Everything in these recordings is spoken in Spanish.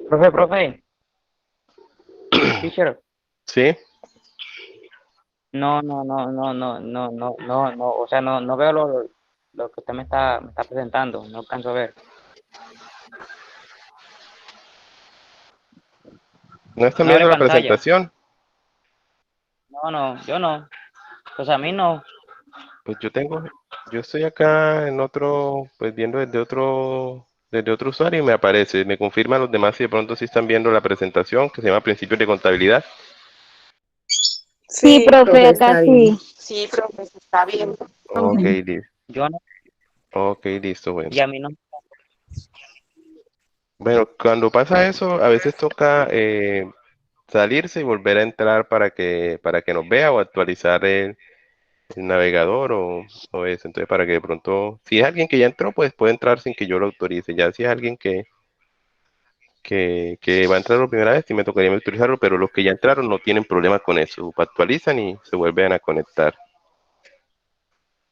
Profe, teacher. Sí, No, o sea, no veo lo que usted me está presentando, no alcanzo a ver. ¿no están No abre viendo la pantalla. presentación? Yo no. Pues a mí no. Pues yo estoy acá en otro, pues viendo desde otro usuario y me aparece, me confirman los demás si de pronto sí están viendo la presentación que se llama Principios de Contabilidad. Sí, Sí, profe, profe, acá está bien. sí. Sí, profe, se está bien. Ok, Yo no, ok, listo, bueno. y a mí no. Bueno, cuando pasa eso, a veces toca salirse y volver a entrar para que nos vea o actualizar el navegador o eso. Entonces, para que de pronto, si es alguien que ya entró, pues puede entrar sin que yo lo autorice. Ya si es alguien que va a entrar por primera vez, sí me tocaría autorizarlo, pero los que ya entraron no tienen problemas con eso. Actualizan y se vuelven a conectar.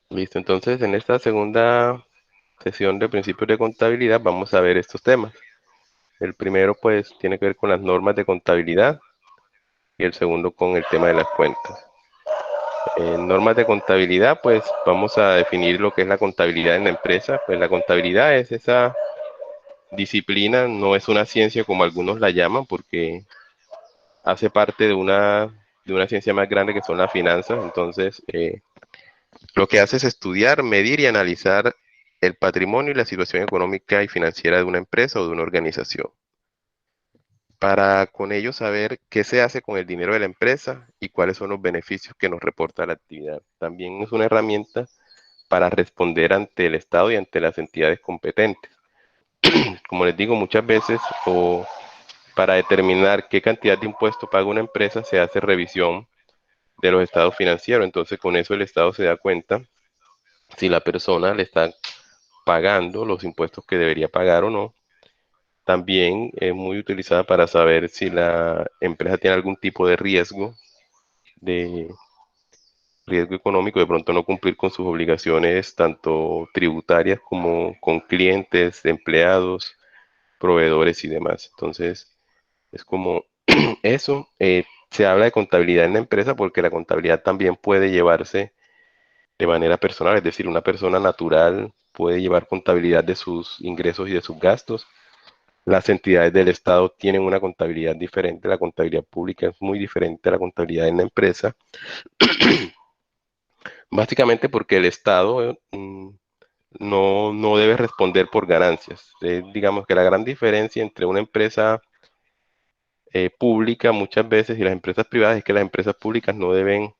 Listo, entonces en esta segunda sesión de principios de contabilidad vamos a ver estos temas. El primero pues tiene que ver con las normas de contabilidad y el segundo con el tema de las cuentas. En normas de contabilidad pues vamos a definir lo que es la contabilidad en la empresa. Pues la contabilidad es esa disciplina, no es una ciencia como algunos la llaman porque hace parte de una ciencia más grande que son las finanzas. Entonces, lo que hace es estudiar, medir y analizar el patrimonio y la situación económica y financiera de una empresa o de una organización, para con ello saber qué se hace con el dinero de la empresa y cuáles son los beneficios que nos reporta la actividad. También es una herramienta para responder ante el Estado y ante las entidades competentes. Como les digo, muchas veces o para determinar qué cantidad de impuesto paga una empresa se hace revisión de los estados financieros. Entonces, con eso el Estado se da cuenta si la persona le está pagando los impuestos que debería pagar o no. También es muy utilizada para saber si la empresa tiene algún tipo de riesgo económico, de pronto no cumplir con sus obligaciones tanto tributarias como con clientes, empleados, proveedores y demás. Entonces, es como eso. Se habla de contabilidad en la empresa porque la contabilidad también puede llevarse de manera personal, es decir, una persona natural puede llevar contabilidad de sus ingresos y de sus gastos. Las entidades del Estado tienen una contabilidad diferente, la contabilidad pública es muy diferente a la contabilidad en la empresa, básicamente porque el Estado no debe responder por ganancias. Digamos que la gran diferencia entre una empresa pública muchas veces y las empresas privadas es que las empresas públicas no deben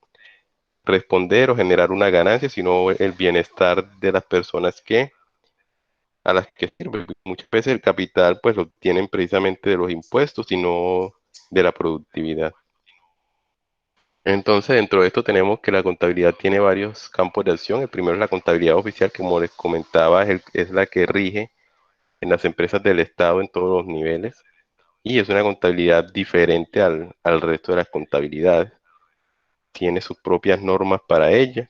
responder o generar una ganancia, sino el bienestar de las personas a las que sirve. Muchas veces el capital pues lo obtienen precisamente de los impuestos y no de la productividad. Entonces, dentro de esto tenemos que la contabilidad tiene varios campos de acción. El primero es la contabilidad oficial, que como les comentaba, es la que rige en las empresas del Estado en todos los niveles. Y es una contabilidad diferente al resto de las contabilidades. Tiene sus propias normas para ella.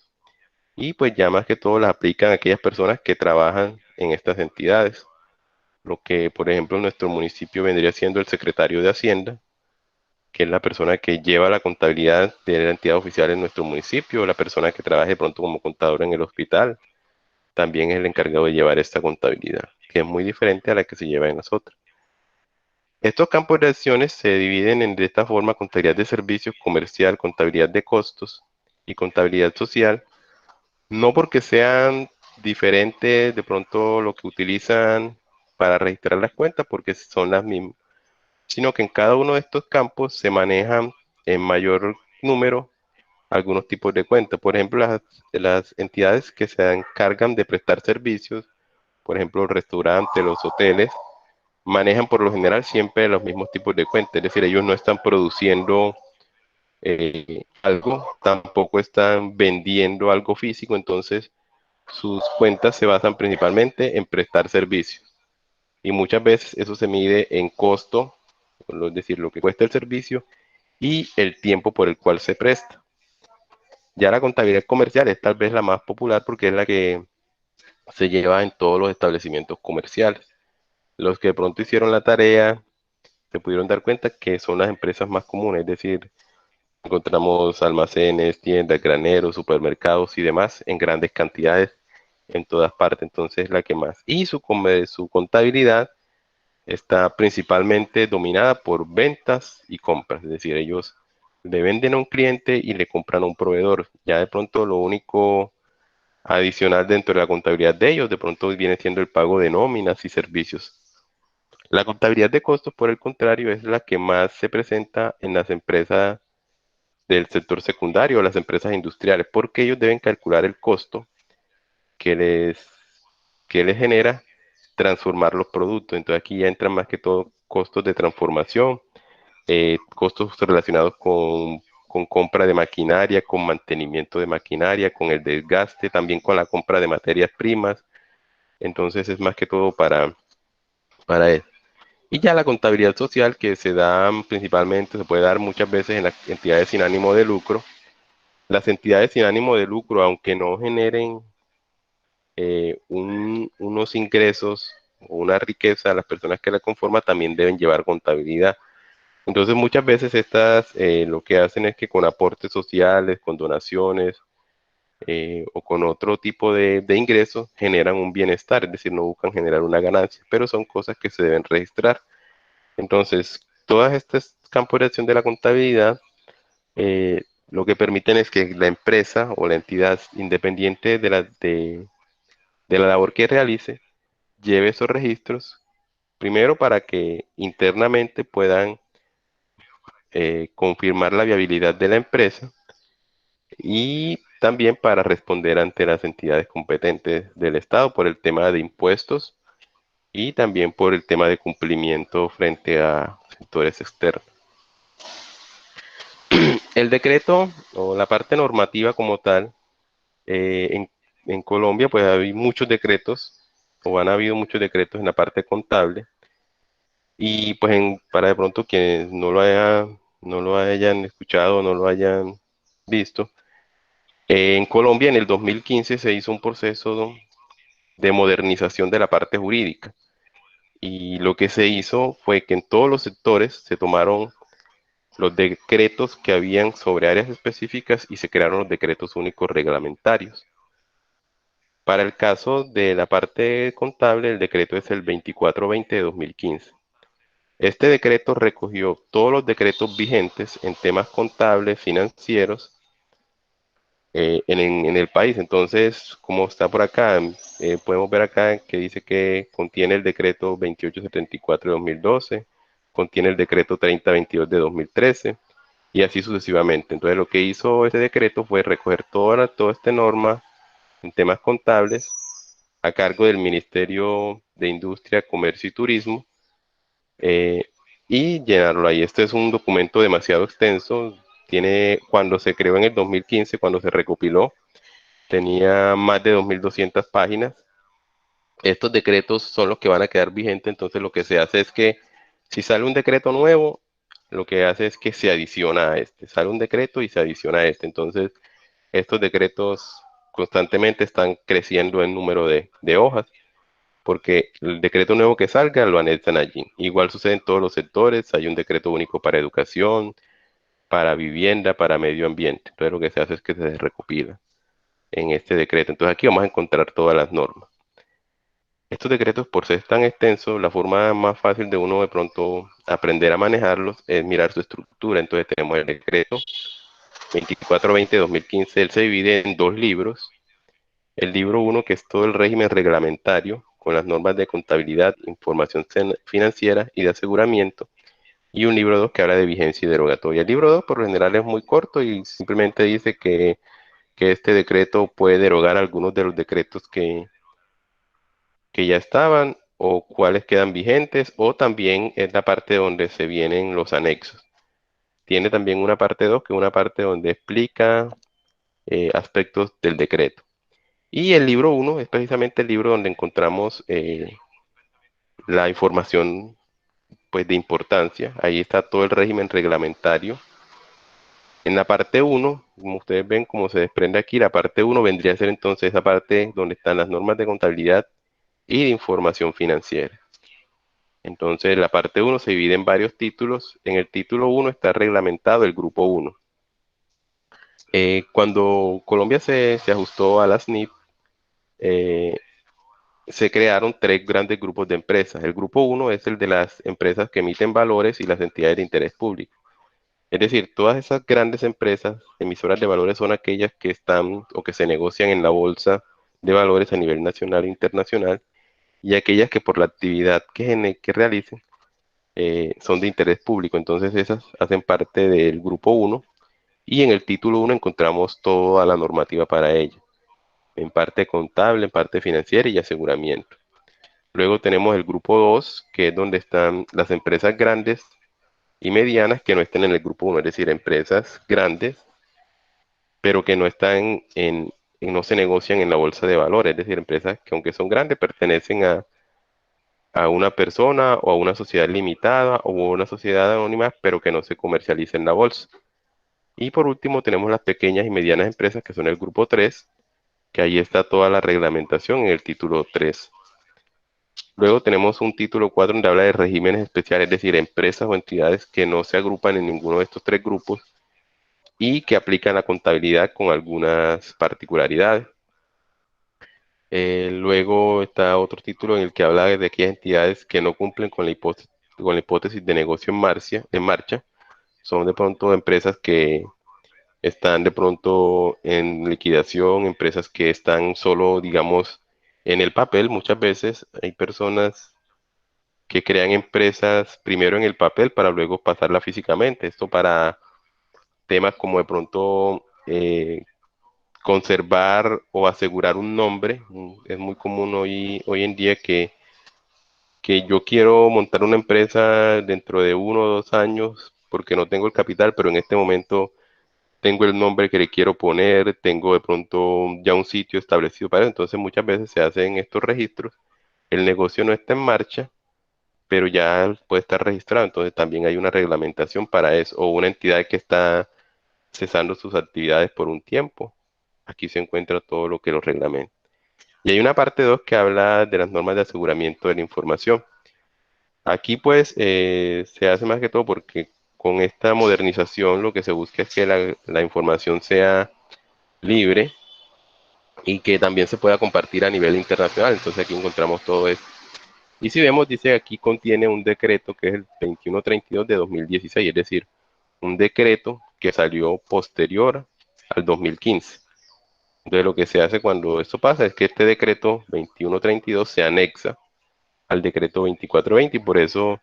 Y pues ya más que todo las aplican a aquellas personas que trabajan en estas entidades. Lo que, por ejemplo, en nuestro municipio vendría siendo el secretario de Hacienda, que es la persona que lleva la contabilidad de la entidad oficial en nuestro municipio, la persona que trabaja de pronto como contador en el hospital, también es el encargado de llevar esta contabilidad, que es muy diferente a la que se lleva en las otras. Estos campos de acciones se dividen de esta forma: contabilidad de servicios, comercial, contabilidad de costos y contabilidad social, no porque sean diferentes de pronto lo que utilizan para registrar las cuentas, porque son las mismas, sino que en cada uno de estos campos se manejan en mayor número algunos tipos de cuentas. Por ejemplo, las entidades que se encargan de prestar servicios, por ejemplo, los restaurantes, los hoteles, manejan por lo general siempre los mismos tipos de cuentas. Es decir, ellos no están produciendo algo, tampoco están vendiendo algo físico, entonces sus cuentas se basan principalmente en prestar servicios. Y muchas veces eso se mide en costo, es decir, lo que cuesta el servicio y el tiempo por el cual se presta. Ya la contabilidad comercial es tal vez la más popular porque es la que se lleva en todos los establecimientos comerciales. Los que de pronto hicieron la tarea se pudieron dar cuenta que son las empresas más comunes, es decir, encontramos almacenes, tiendas, graneros, supermercados y demás en grandes cantidades en todas partes, entonces la que más. Y su contabilidad está principalmente dominada por ventas y compras, es decir, ellos le venden a un cliente y le compran a un proveedor. Ya de pronto lo único adicional dentro de la contabilidad de ellos, de pronto viene siendo el pago de nóminas y servicios. La contabilidad de costos, por el contrario, es la que más se presenta en las empresas del sector secundario, las empresas industriales, porque ellos deben calcular el costo que les genera transformar los productos. Entonces aquí ya entran más que todo costos de transformación, costos relacionados con compra de maquinaria, con mantenimiento de maquinaria, con el desgaste, también con la compra de materias primas. Entonces es más que todo para eso. Y ya la contabilidad social que se da principalmente, se puede dar muchas veces en las entidades sin ánimo de lucro. Las entidades sin ánimo de lucro, aunque no generen unos ingresos o una riqueza a las personas que la conforman, también deben llevar contabilidad. Entonces muchas veces estas lo que hacen es que con aportes sociales, con donaciones o con otro tipo de ingresos generan un bienestar, es decir, no buscan generar una ganancia, pero son cosas que se deben registrar. Entonces, todas estas campos de acción de la contabilidad lo que permiten es que la empresa o la entidad independiente de la labor que realice lleve esos registros, primero para que internamente puedan confirmar la viabilidad de la empresa y también para responder ante las entidades competentes del Estado por el tema de impuestos y también por el tema de cumplimiento frente a sectores externos. El decreto o la parte normativa como tal, en Colombia pues hay muchos decretos o han habido muchos decretos en la parte contable y pues para de pronto quienes no lo hayan escuchado, no lo hayan visto, en Colombia en el 2015 se hizo un proceso de modernización de la parte jurídica y lo que se hizo fue que en todos los sectores se tomaron los decretos que habían sobre áreas específicas y se crearon los decretos únicos reglamentarios. Para el caso de la parte contable, el decreto es el 2420 de 2015. Este decreto recogió todos los decretos vigentes en temas contables, financieros, en el país. Entonces, como está por acá, podemos ver acá que dice que contiene el decreto 2874 de 2012, contiene el decreto 3022 de 2013 y así sucesivamente. Entonces, lo que hizo ese decreto fue recoger toda esta norma en temas contables a cargo del Ministerio de Industria, Comercio y Turismo eh, y llenarlo ahí. Este es un documento demasiado extenso. Cuando se creó en el 2015, cuando se recopiló, tenía más de 2.200 páginas. Estos decretos son los que van a quedar vigentes, entonces lo que se hace es que si sale un decreto nuevo, lo que hace es que se adiciona a este. Sale un decreto y se adiciona a este. Entonces, estos decretos constantemente están creciendo en número de hojas, porque el decreto nuevo que salga lo anexan allí. Igual sucede en todos los sectores, hay un decreto único para educación, para vivienda, para medio ambiente. Entonces, lo que se hace es que se recopila en este decreto. Entonces, aquí vamos a encontrar todas las normas. Estos decretos, por ser tan extensos, la forma más fácil de uno de pronto aprender a manejarlos es mirar su estructura. Entonces tenemos el decreto 2420-2015, él se divide en dos libros. El libro 1, que es todo el régimen reglamentario, con las normas de contabilidad, información financiera y de aseguramiento. Y un libro 2 que habla de vigencia y derogatoria. El libro 2 por lo general es muy corto y simplemente dice que este decreto puede derogar algunos de los decretos que ya estaban o cuáles quedan vigentes, o también es la parte donde se vienen los anexos. Tiene también una parte 2 que es una parte donde explica aspectos del decreto. Y el libro 1 es precisamente el libro donde encontramos la información pues, de importancia. Ahí está todo el régimen reglamentario. En la parte 1, como ustedes ven, como se desprende aquí, la parte 1 vendría a ser entonces esa parte donde están las normas de contabilidad y de información financiera. Entonces, la parte uno se divide en varios títulos. En el título uno está reglamentado el grupo uno. Cuando Colombia se ajustó a la SNIP, eh, se crearon tres grandes grupos de empresas. El grupo uno es el de las empresas que emiten valores y las entidades de interés público. Es decir, todas esas grandes empresas emisoras de valores son aquellas que están o que se negocian en la bolsa de valores a nivel nacional e internacional, y aquellas que por la actividad que realicen son de interés público. Entonces esas hacen parte del grupo uno, y en el título uno encontramos toda la normativa para ello, en parte contable, en parte financiera y aseguramiento. Luego tenemos el grupo 2, que es donde están las empresas grandes y medianas que no estén en el grupo uno, es decir, empresas grandes, pero que no están no se negocian en la bolsa de valores, es decir, empresas que aunque son grandes pertenecen a una persona o a una sociedad limitada o a una sociedad anónima, pero que no se comercializa en la bolsa. Y por último tenemos las pequeñas y medianas empresas, que son el grupo 3, que ahí está toda la reglamentación en el título 3. Luego tenemos un título 4 donde habla de regímenes especiales, es decir, empresas o entidades que no se agrupan en ninguno de estos tres grupos y que aplican la contabilidad con algunas particularidades. Luego está otro título en el que habla de aquellas entidades que no cumplen con la hipótesis de negocio en marcha. Son de pronto empresas que están de pronto en liquidación, empresas que están solo, digamos, en el papel. Muchas veces hay personas que crean empresas primero en el papel para luego pasarla físicamente. Esto para temas como de pronto conservar o asegurar un nombre. Es muy común hoy en día que yo quiero montar una empresa dentro de 1 o 2 años porque no tengo el capital, pero en este momento tengo el nombre que le quiero poner, tengo de pronto ya un sitio establecido para eso. Entonces muchas veces se hacen estos registros, el negocio no está en marcha, pero ya puede estar registrado, entonces también hay una reglamentación para eso, o una entidad que está cesando sus actividades por un tiempo. Aquí se encuentra todo lo que lo reglamenta. Y hay una parte 2 que habla de las normas de aseguramiento de la información. Aquí pues se hace más que todo porque con esta modernización lo que se busca es que la información sea libre y que también se pueda compartir a nivel internacional. Entonces aquí encontramos todo esto. Y si vemos, dice aquí contiene un decreto que es el 2132 de 2016, es decir, un decreto que salió posterior al 2015. Entonces lo que se hace cuando esto pasa es que este decreto 2132 se anexa al decreto 2420, y por eso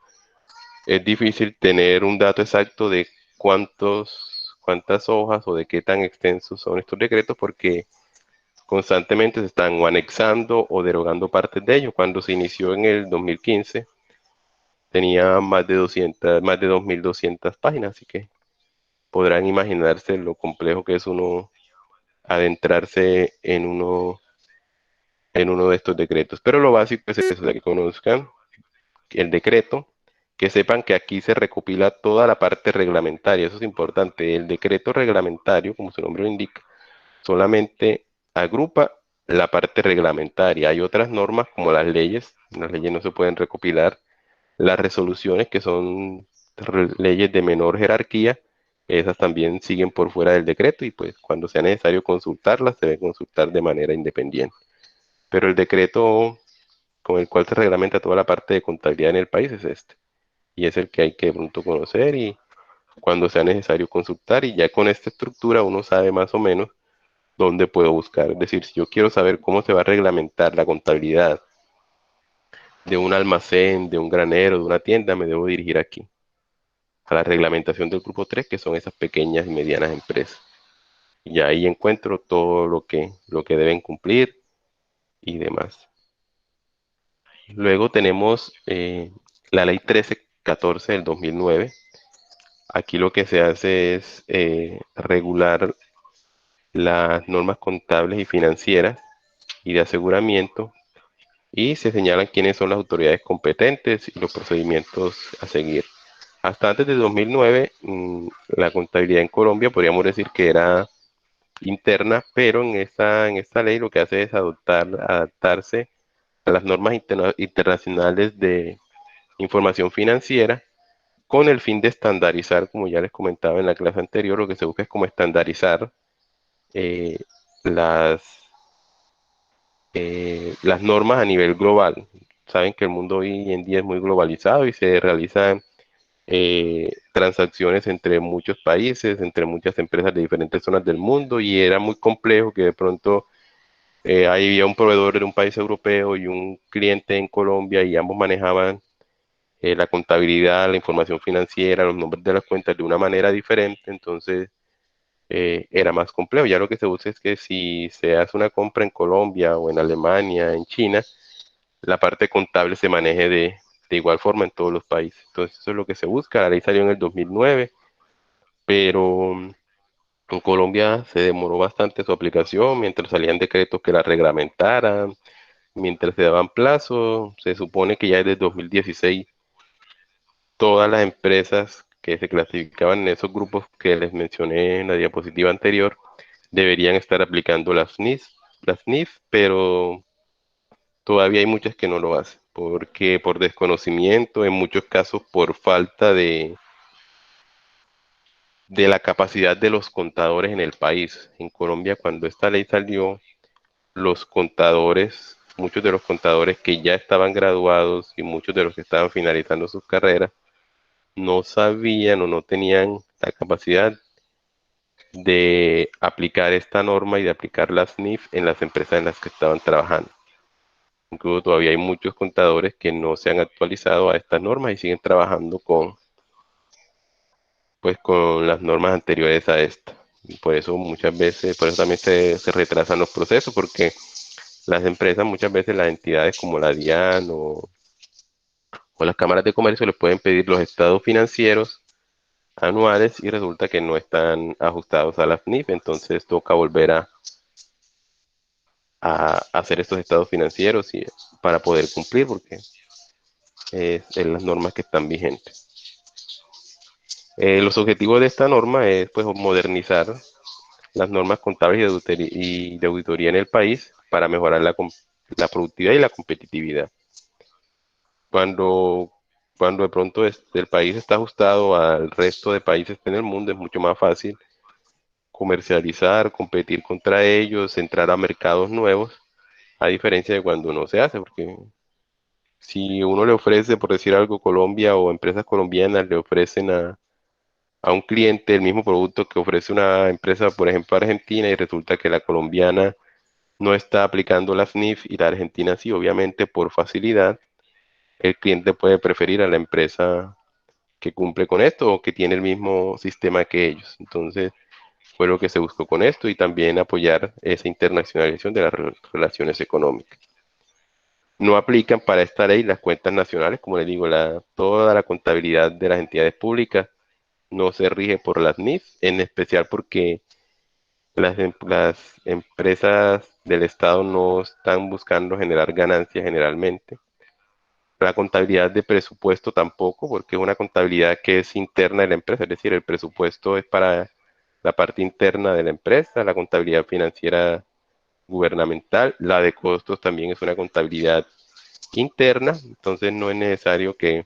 es difícil tener un dato exacto de cuántas hojas o de qué tan extensos son estos decretos, porque constantemente se están o anexando o derogando partes de ellos. Cuando se inició en el 2015 tenía más de 2200 páginas, así que podrán imaginarse lo complejo que es uno adentrarse en uno de estos decretos. Pero lo básico es eso, de que conozcan el decreto, que sepan que aquí se recopila toda la parte reglamentaria. Eso es importante. El decreto reglamentario, como su nombre lo indica, solamente agrupa la parte reglamentaria. Hay otras normas como las leyes no se pueden recopilar. Las resoluciones, que son leyes de menor jerarquía, esas también siguen por fuera del decreto, y pues cuando sea necesario consultarlas, se debe consultar de manera independiente. Pero el decreto con el cual se reglamenta toda la parte de contabilidad en el país es este. Y es el que hay que de pronto conocer y cuando sea necesario consultar. Y ya con esta estructura uno sabe más o menos dónde puedo buscar. Es decir, si yo quiero saber cómo se va a reglamentar la contabilidad de un almacén, de un granero, de una tienda, me debo dirigir aquí, a la reglamentación del grupo 3, que son esas pequeñas y medianas empresas. Y ahí encuentro todo lo que deben cumplir y demás. Luego tenemos la ley 1314 del 2009. Aquí lo que se hace es regular las normas contables y financieras y de aseguramiento, y se señalan quiénes son las autoridades competentes y los procedimientos a seguir. Hasta antes de 2009, la contabilidad en Colombia podríamos decir que era interna, pero en esta ley lo que hace es adaptarse a las normas internacionales información financiera con el fin de estandarizar, como ya les comentaba en la clase anterior, lo que se busca es como estandarizar eh, las, las normas a nivel global. Saben que el mundo hoy en día es muy globalizado y se realizan transacciones entre muchos países, entre muchas empresas de diferentes zonas del mundo y era muy complejo que de pronto ahí había un proveedor de un país europeo y un cliente en Colombia y ambos manejaban la contabilidad, la información financiera, los nombres de las cuentas de una manera diferente, entonces era más complejo. Ya lo que se busca es que si se hace una compra en Colombia o en Alemania, en China, la parte contable se maneje de igual forma en todos los países. Entonces eso es lo que se busca. La ley salió en el 2009, pero en Colombia se demoró bastante su aplicación mientras salían decretos que la reglamentaran, mientras se daban plazos. Se supone que ya desde 2016 todas las empresas que se clasificaban en esos grupos que les mencioné en la diapositiva anterior deberían estar aplicando las NIF, pero todavía hay muchas que no lo hacen, porque por desconocimiento, en muchos casos por falta de la capacidad de los contadores en el país. En Colombia, cuando esta ley salió, los contadores, muchos de los contadores que ya estaban graduados y muchos de los que estaban finalizando sus carreras, no sabían o no tenían la capacidad de aplicar esta norma y de aplicar las NIF en las empresas en las que estaban trabajando. Incluso todavía hay muchos contadores que no se han actualizado a estas normas y siguen trabajando pues, con las normas anteriores a esta. Y por eso muchas veces, por eso también se retrasan los procesos, porque las empresas, muchas veces las entidades como la DIAN o las cámaras de comercio les pueden pedir los estados financieros anuales y resulta que no están ajustados a las NIF, entonces toca volver a hacer estos estados financieros para poder cumplir, porque es las normas que están vigentes. Los objetivos de esta norma es pues modernizar las normas contables y de auditoría en el país para mejorar la productividad y la competitividad. Cuando, cuando de pronto el país está ajustado al resto de países en el mundo, es mucho más fácil comercializar, competir contra ellos, entrar a mercados nuevos, a diferencia de cuando no se hace, porque si uno le ofrece, por decir algo, Colombia o empresas colombianas le ofrecen a un cliente el mismo producto que ofrece una empresa, por ejemplo, argentina, y resulta que la colombiana no está aplicando las NIF y la argentina sí, obviamente por facilidad, el cliente puede preferir a la empresa que cumple con esto o que tiene el mismo sistema que ellos. Entonces, fue lo que se buscó con esto y también apoyar esa internacionalización de las relaciones económicas. No aplican para esta ley las cuentas nacionales, como les digo, toda la contabilidad de las entidades públicas no se rige por las NIF, en especial porque las empresas del Estado no están buscando generar ganancias generalmente. La contabilidad de presupuesto tampoco, porque es una contabilidad que es interna de la empresa, es decir, el presupuesto es para la parte interna de la empresa, la contabilidad financiera gubernamental, la de costos también es una contabilidad interna, entonces no es necesario que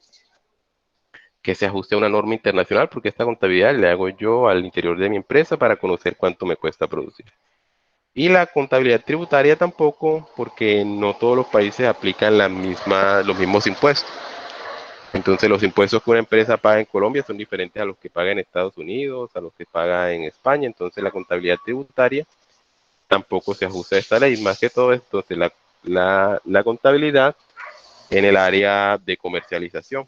se ajuste a una norma internacional, porque esta contabilidad le hago yo al interior de mi empresa para conocer cuánto me cuesta producir. Y la contabilidad tributaria tampoco, porque no todos los países aplican los mismos impuestos. Entonces los impuestos que una empresa paga en Colombia son diferentes a los que paga en Estados Unidos, a los que paga en España. Entonces la contabilidad tributaria tampoco se ajusta a esta ley. Más que todo, entonces la contabilidad en el área de comercialización.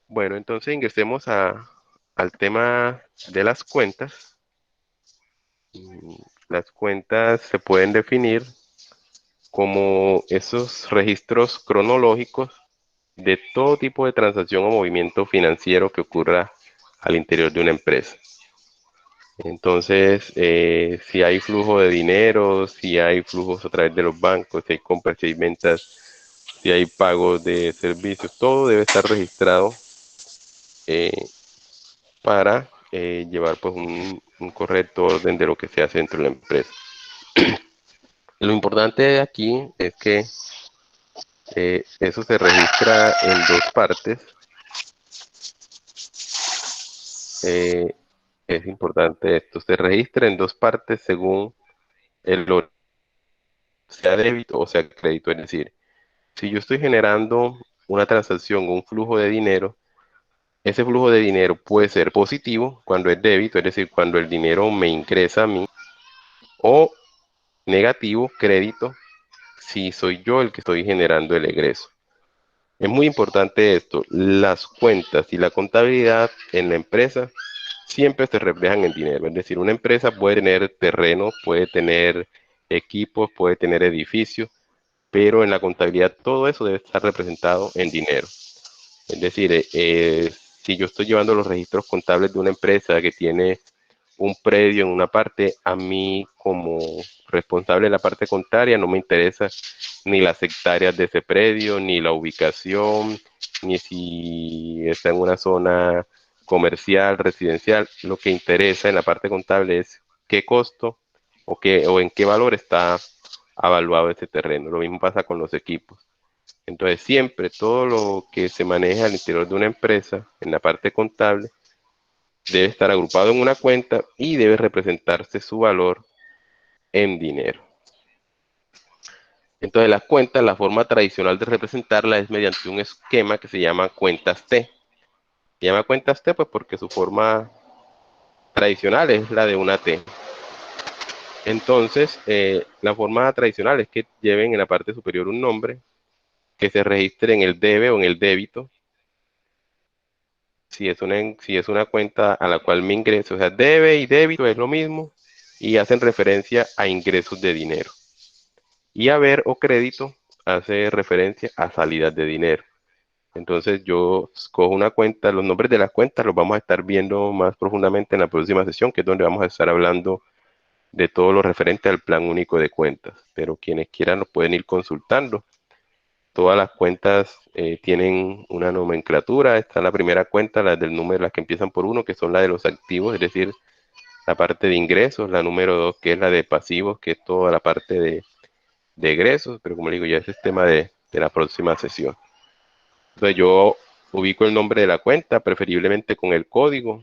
Bueno, entonces ingresemos al tema de las cuentas. Las cuentas se pueden definir como esos registros cronológicos de todo tipo de transacción o movimiento financiero que ocurra al interior de una empresa. Entonces, si hay flujo de dinero, si hay flujos a través de los bancos, si hay compras, si hay ventas, si hay pagos de servicios, todo debe estar registrado eh, para llevar pues un correcto orden de lo que se hace dentro de la empresa. Lo importante aquí es que Eso se registra en dos partes. Es importante esto. Se registra en dos partes según el sea débito o sea crédito. Es decir, si yo estoy generando una transacción o un flujo de dinero, ese flujo de dinero puede ser positivo cuando es débito, es decir, cuando el dinero me ingresa a mí, o negativo, crédito, si soy yo el que estoy generando el egreso. Es muy importante esto. Las cuentas y la contabilidad en la empresa siempre se reflejan en dinero. Es decir, una empresa puede tener terrenos, puede tener equipos, puede tener edificios, pero en la contabilidad todo eso debe estar representado en dinero. Es decir, si yo estoy llevando los registros contables de una empresa que tiene un predio en una parte, a mí como responsable de la parte contraria no me interesa ni las hectáreas de ese predio, ni la ubicación, ni si está en una zona comercial, residencial. Lo que interesa en la parte contable es qué costo o en qué valor está avaluado ese terreno. Lo mismo pasa con los equipos. Entonces, siempre todo lo que se maneja al interior de una empresa, en la parte contable, debe estar agrupado en una cuenta y debe representarse su valor en dinero. Entonces, las cuentas, la forma tradicional de representarla es mediante un esquema que se llama cuentas T. Se llama cuentas T pues porque su forma tradicional es la de una T. Entonces, la forma tradicional es que lleven en la parte superior un nombre que se registre en el debe o en el débito si es una cuenta a la cual me ingreso, o sea, debe y débito es lo mismo y hacen referencia a ingresos de dinero. Y haber o crédito hace referencia a salidas de dinero. Entonces yo escojo una cuenta, los nombres de las cuentas los vamos a estar viendo más profundamente en la próxima sesión, que es donde vamos a estar hablando de todo lo referente al plan único de cuentas. Pero quienes quieran lo pueden ir consultando. Todas las cuentas tienen una nomenclatura. Está la primera cuenta, las del número, las que empiezan por uno, que son las de los activos, es decir, la parte de ingresos. La número dos, que es la de pasivos, que es toda la parte de egresos. Pero como le digo, ya ese es tema de la próxima sesión. Entonces yo ubico el nombre de la cuenta, preferiblemente con el código.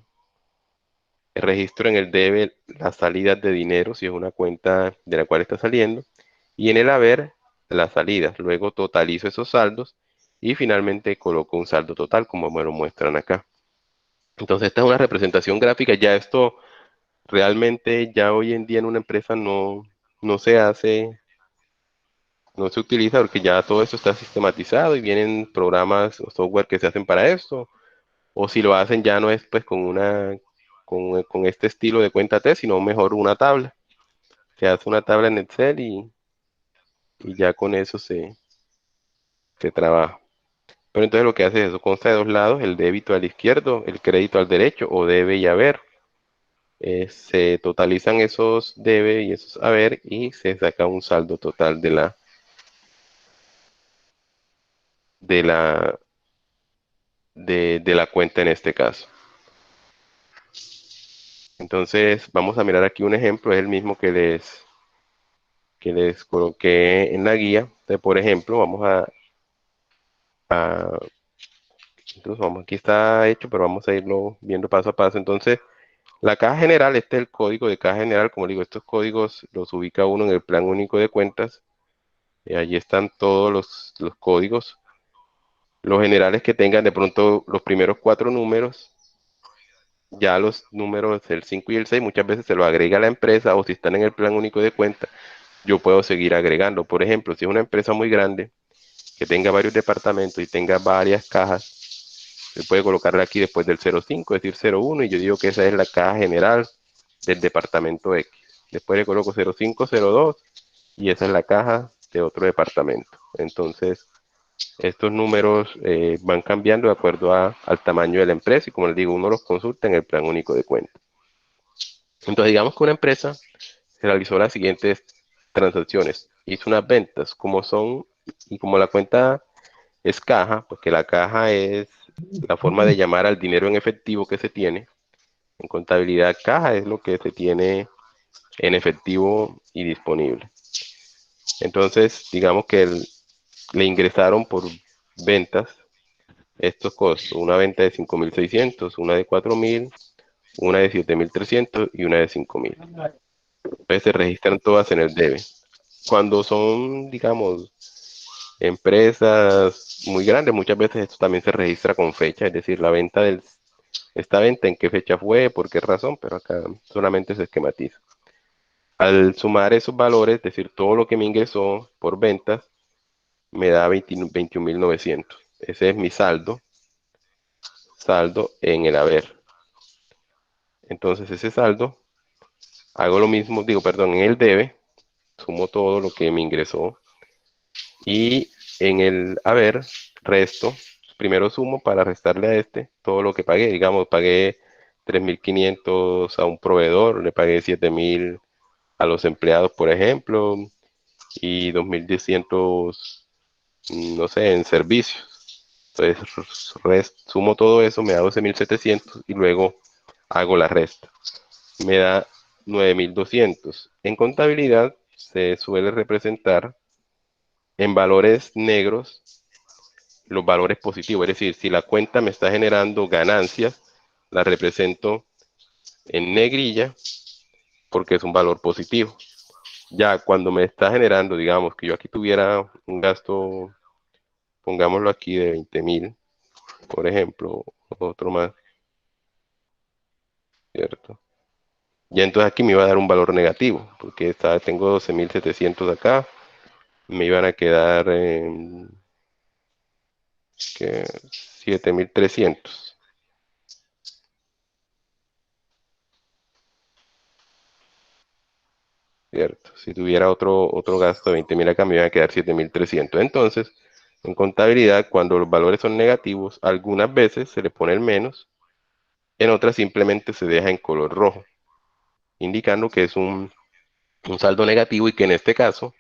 Registro en el debe las salidas de dinero, si es una cuenta de la cual está saliendo. Y en el haber, las salidas. Luego totalizo esos saldos y finalmente coloco un saldo total, como me lo muestran acá. Entonces, esta es una representación gráfica. Ya esto realmente ya hoy en día en una empresa no se hace, no se utiliza porque ya todo eso está sistematizado y vienen programas o software que se hacen para esto. O si lo hacen ya no es pues con este estilo de cuenta T, sino mejor una tabla. Se hace una tabla en Excel y ya con eso se trabaja. Pero entonces lo que hace es eso, consta de dos lados, el débito al izquierdo, el crédito al derecho, o debe y haber. Se totalizan esos debe y esos haber y se saca un saldo total de la, de la cuenta en este caso. Entonces vamos a mirar aquí un ejemplo, es el mismo que les coloqué en la guía. Entonces, por ejemplo, a- entonces vamos, aquí está hecho, pero vamos a irlo viendo paso a paso. Entonces, la caja general, este es el código de caja general. Como digo, estos códigos los ubica uno en el plan único de cuentas. Allí están todos los códigos. Los generales que tengan de pronto los primeros cuatro números, ya los números, el 5 y el 6 muchas veces se lo agrega la empresa o si están en el plan único de cuentas, yo puedo seguir agregando. Por ejemplo, si es una empresa muy grande que tenga varios departamentos y tenga varias cajas, se puede colocarle aquí después del 05, es decir, 01, y yo digo que esa es la caja general del departamento X. Después le coloco 05, 02, y esa es la caja de otro departamento. Entonces, estos números van cambiando de acuerdo al tamaño de la empresa, y como les digo, uno los consulta en el plan único de cuentas. Entonces, digamos que una empresa realizó las siguientes transacciones. Hizo unas ventas, como son, y como la cuenta es caja, porque la caja es la forma de llamar al dinero en efectivo que se tiene. En contabilidad, caja es lo que se tiene en efectivo y disponible. Entonces, digamos que le ingresaron por ventas estos costos. Una venta de 5.600, una de 4.000, una de 7.300 y una de 5.000. Entonces se registran todas en el debe. Cuando son, digamos, empresas muy grandes, muchas veces esto también se registra con fecha, es decir, esta venta en qué fecha fue, por qué razón, pero acá solamente se esquematiza. Al sumar esos valores, es decir, todo lo que me ingresó por ventas, me da 21.900. Ese es mi saldo en el haber. Entonces ese saldo, hago lo mismo, digo, perdón, en el debe, sumo todo lo que me ingresó y en el haber, resto, primero sumo para restarle a este todo lo que pagué. Digamos, pagué 3.500 a un proveedor, le pagué 7.000 a los empleados, por ejemplo, y 2.200, no sé, en servicios. Entonces, sumo todo eso, me da 12.700 y luego hago la resta. Me da 9.200. En contabilidad se suele representar en valores negros los valores positivos. Es decir, si la cuenta me está generando ganancias, la represento en negrilla porque es un valor positivo. Ya cuando me está generando, digamos que yo aquí tuviera un gasto, pongámoslo aquí de 20.000, por ejemplo, otro más, ¿cierto? Ya entonces aquí me iba a dar un valor negativo, porque tengo 12.700 acá, me iban a quedar que 7.300, ¿cierto? Si tuviera otro gasto de 20.000 acá, me iban a quedar 7.300. Entonces, en contabilidad, cuando los valores son negativos, algunas veces se le pone el menos, en otras simplemente se deja en color rojo, indicando que es un saldo negativo y que en este caso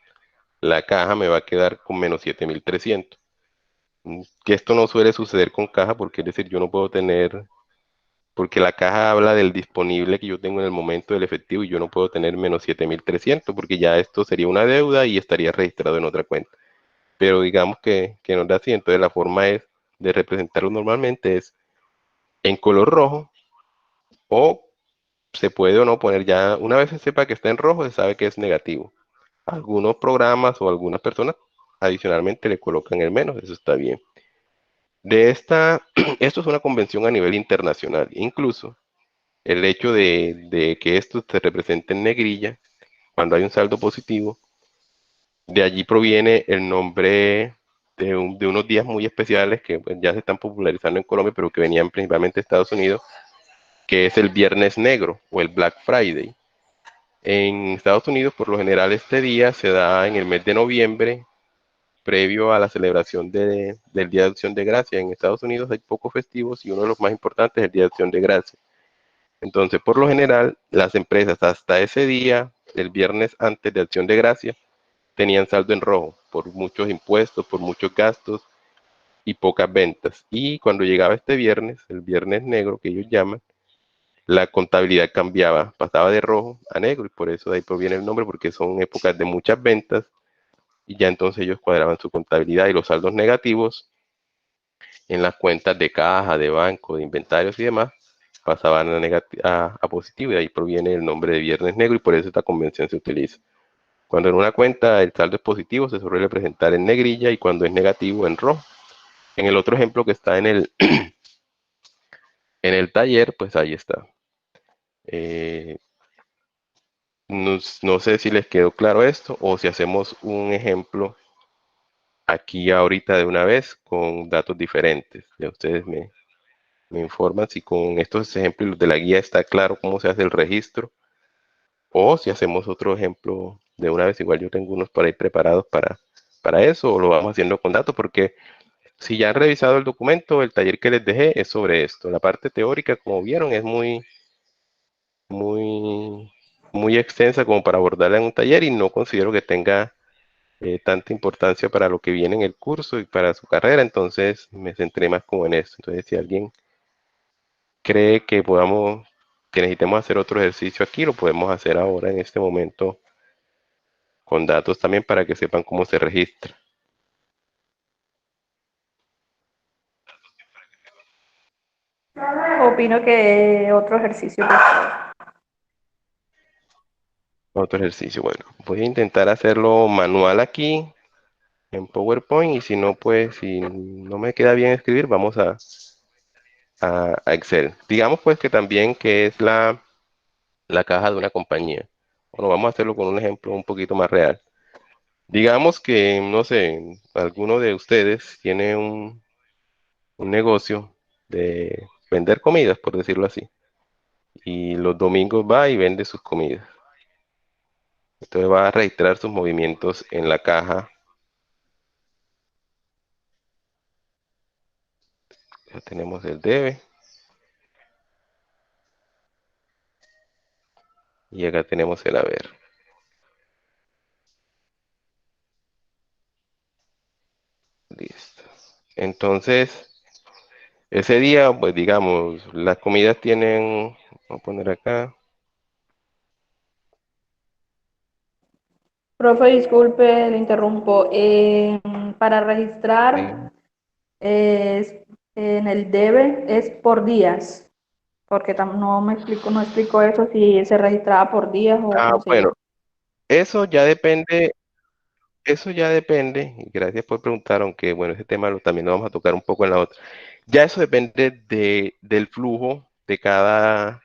la caja me va a quedar con menos 7.300. Que esto no suele suceder con caja porque es decir, yo no puedo tener, porque la caja habla del disponible que yo tengo en el momento del efectivo y yo no puedo tener menos 7.300 porque ya esto sería una deuda y estaría registrado en otra cuenta. Pero digamos que no da así, entonces la forma es de representarlo normalmente es en color rojo o se puede o no poner ya, una vez se sepa que está en rojo, se sabe que es negativo. Algunos programas o algunas personas adicionalmente le colocan el menos, eso está bien. Esto es una convención a nivel internacional. Incluso el hecho de que esto se represente en negrilla, cuando hay un saldo positivo, de allí proviene el nombre de unos días muy especiales que pues, ya se están popularizando en Colombia, pero que venían principalmente de Estados Unidos, que es el Viernes Negro o el Black Friday. En Estados Unidos, por lo general, este día se da en el mes de noviembre, previo a la celebración del Día de Acción de Gracia. En Estados Unidos hay pocos festivos y uno de los más importantes es el Día de Acción de Gracia. Entonces, por lo general, las empresas hasta ese día, el viernes antes de Acción de Gracia, tenían saldo en rojo por muchos impuestos, por muchos gastos y pocas ventas. Y cuando llegaba este viernes, el viernes negro que ellos llaman, la contabilidad cambiaba, pasaba de rojo a negro y por eso de ahí proviene el nombre, porque son épocas de muchas ventas y ya entonces ellos cuadraban su contabilidad y los saldos negativos en las cuentas de caja, de banco, de inventarios y demás pasaban a positivo y de ahí proviene el nombre de Viernes Negro y por eso esta convención se utiliza. Cuando en una cuenta el saldo es positivo se suele presentar en negrilla y cuando es negativo en rojo. En el otro ejemplo que está en el taller, pues ahí está. No sé si les quedó claro esto o si hacemos un ejemplo aquí ahorita de una vez con datos diferentes. Ya ustedes me informan si con estos ejemplos de la guía está claro cómo se hace el registro o si hacemos otro ejemplo de una vez. Igual yo tengo unos por ahí preparados para eso o lo vamos haciendo con datos porque si ya han revisado el documento, el taller que les dejé es sobre esto. La parte teórica, como vieron, es muy, muy extensa como para abordarla en un taller y no considero que tenga tanta importancia para lo que viene en el curso y para su carrera, entonces me centré más como en eso. Entonces, si alguien cree que necesitemos hacer otro ejercicio aquí, lo podemos hacer ahora en este momento con datos también para que sepan cómo se registra. Opino que otro ejercicio, por favor. Otro ejercicio. Bueno, voy a intentar hacerlo manual aquí en PowerPoint y si no, pues si no me queda bien escribir, vamos a Excel. Digamos pues que también que es la caja de una compañía. Bueno, vamos a hacerlo con un ejemplo un poquito más real. Digamos que, no sé, alguno de ustedes tiene un negocio de vender comidas, por decirlo así, y los domingos va y vende sus comidas. Entonces va a registrar sus movimientos en la caja. Ya tenemos el debe y acá tenemos el haber. Listo. Entonces, ese día, pues digamos, las comidas tienen, vamos a poner acá, Profe, disculpe, le interrumpo. Para registrar es, en el debe es por días, porque no me explico, no explico eso si se registraba por días o cómo se bueno, llama. eso ya depende. Eso ya depende, y gracias por preguntar, aunque bueno, ese tema también lo vamos a tocar un poco en la otra. Ya eso depende del flujo de cada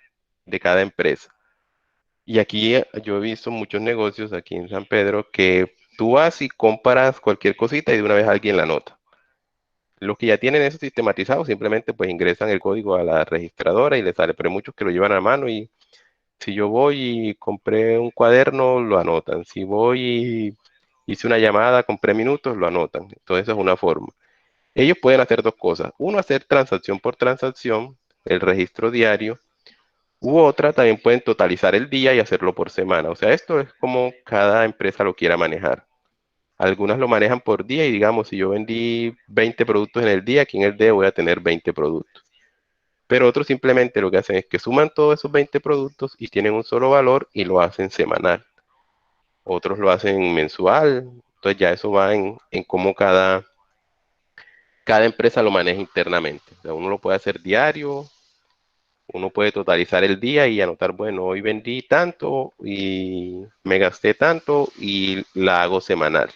empresa. Y aquí yo he visto muchos negocios aquí en San Pedro que tú vas y compras cualquier cosita y de una vez alguien la nota. Los que ya tienen eso sistematizado simplemente pues ingresan el código a la registradora y les sale, pero hay muchos que lo llevan a mano y si yo voy y compré un cuaderno, lo anotan. Si voy y hice una llamada, compré minutos, lo anotan. Entonces, esa es una forma. Ellos pueden hacer dos cosas. Uno, hacer transacción por transacción, el registro diario. U otra, también pueden totalizar el día y hacerlo por semana. O sea, esto es como cada empresa lo quiera manejar. Algunas lo manejan por día y digamos, si yo vendí 20 productos en el día, aquí en el día voy a tener 20 productos. Pero otros simplemente lo que hacen es que suman todos esos 20 productos y tienen un solo valor y lo hacen semanal. Otros lo hacen mensual. Entonces ya eso va en cómo cada empresa lo maneja internamente. O sea, uno lo puede hacer diario, uno puede totalizar el día y anotar, bueno, hoy vendí tanto y me gasté tanto y la hago semanal.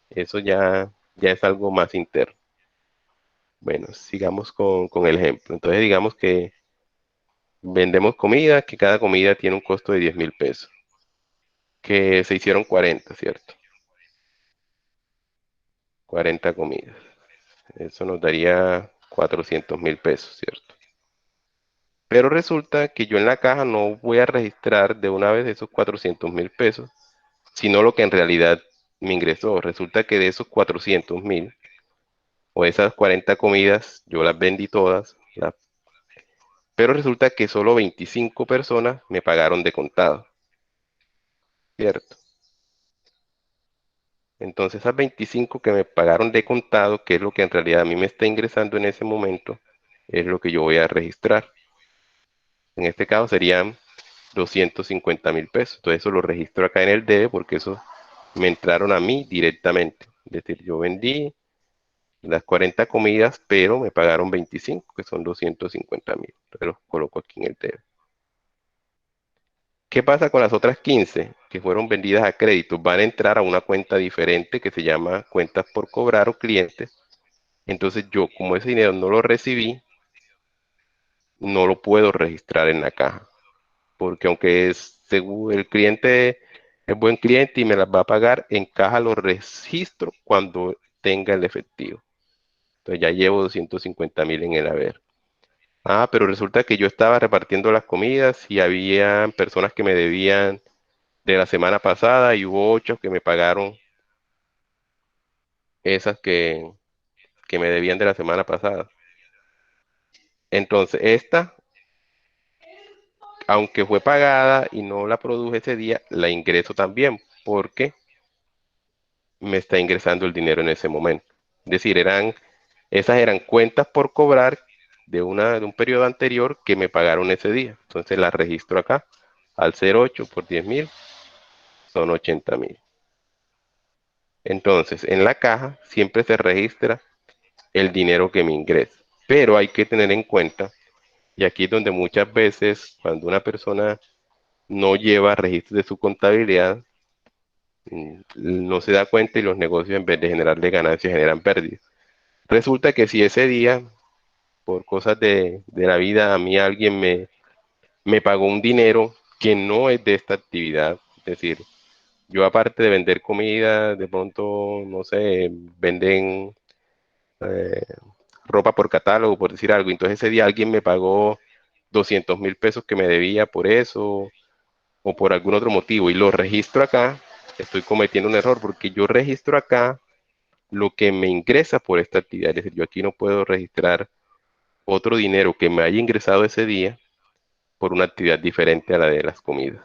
Eso ya es algo más interno. Bueno, sigamos con el ejemplo. Entonces digamos que vendemos comida, que cada comida tiene un costo de 10.000 pesos, que se hicieron 40, ¿cierto? 40 comidas. Eso nos daría 400.000 pesos, ¿cierto? Pero resulta que yo en la caja no voy a registrar de una vez esos 400.000 pesos, sino lo que en realidad me ingresó. Resulta que de esos 400.000 o esas 40 comidas, yo las vendí todas, pero resulta que solo 25 personas me pagaron de contado, ¿cierto? Entonces esas 25 que me pagaron de contado, que es lo que en realidad a mí me está ingresando en ese momento, es lo que yo voy a registrar. En este caso serían 250.000 pesos. Entonces eso lo registro acá en el debe porque eso me entraron a mí directamente. Es decir, yo vendí las 40 comidas, pero me pagaron 25, que son 250.000. Entonces los coloco aquí en el debe. ¿Qué pasa con las otras 15 que fueron vendidas a crédito? Van a entrar a una cuenta diferente que se llama cuentas por cobrar o clientes. Entonces yo, como ese dinero no lo recibí, no lo puedo registrar en la caja. Porque aunque es según el cliente es buen cliente y me las va a pagar, en caja lo registro cuando tenga el efectivo. Entonces ya llevo 250.000 en el haber. Ah, pero resulta que yo estaba repartiendo las comidas y había personas que me debían de la semana pasada y hubo 8 que me pagaron esas que me debían de la semana pasada. Entonces, esta, aunque fue pagada y no la produje ese día, la ingreso también porque me está ingresando el dinero en ese momento. Es decir, esas eran cuentas por cobrar de un periodo anterior que me pagaron ese día. Entonces las registro acá. Al ser 8 por 10.000 son 80.000. Entonces, en la caja siempre se registra el dinero que me ingresa. Pero hay que tener en cuenta Y aquí es donde muchas veces, cuando una persona no lleva registros de su contabilidad, no se da cuenta y los negocios en vez de generarle ganancias generan pérdidas. Resulta que si ese día, por cosas de la vida, a mí alguien me pagó un dinero que no es de esta actividad, es decir, yo aparte de vender comida, de pronto, no sé, venden eh, ropa por catálogo, por decir algo. Entonces ese día alguien me pagó 200.000 pesos que me debía por eso o por algún otro motivo y lo registro acá, estoy cometiendo un error porque yo registro acá lo que me ingresa por esta actividad. Es decir, yo aquí no puedo registrar otro dinero que me haya ingresado ese día por una actividad diferente a la de las comidas.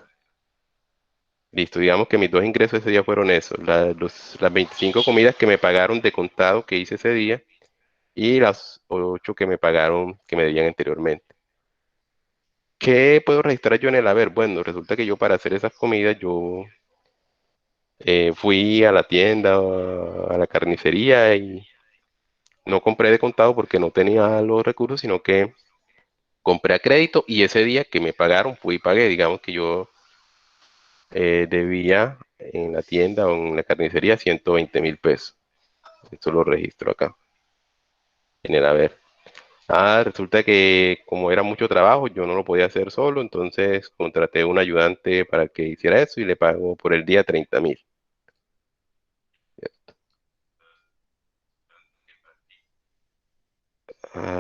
Listo, digamos que mis dos ingresos ese día fueron esos, las 25 comidas que me pagaron de contado que hice ese día y las 8 que me pagaron que me debían anteriormente. ¿Qué puedo registrar yo en el haber? Bueno, resulta que yo para hacer esas comidas yo fui a la tienda, a la carnicería y no compré de contado porque no tenía los recursos, sino que compré a crédito y ese día que me pagaron fui y pagué. Digamos que yo debía en la tienda o en la carnicería 120.000 pesos. Esto lo registro acá en el haber. Resulta que como era mucho trabajo, yo no lo podía hacer solo, entonces contraté un ayudante para que hiciera eso y le pago por el día 30.000.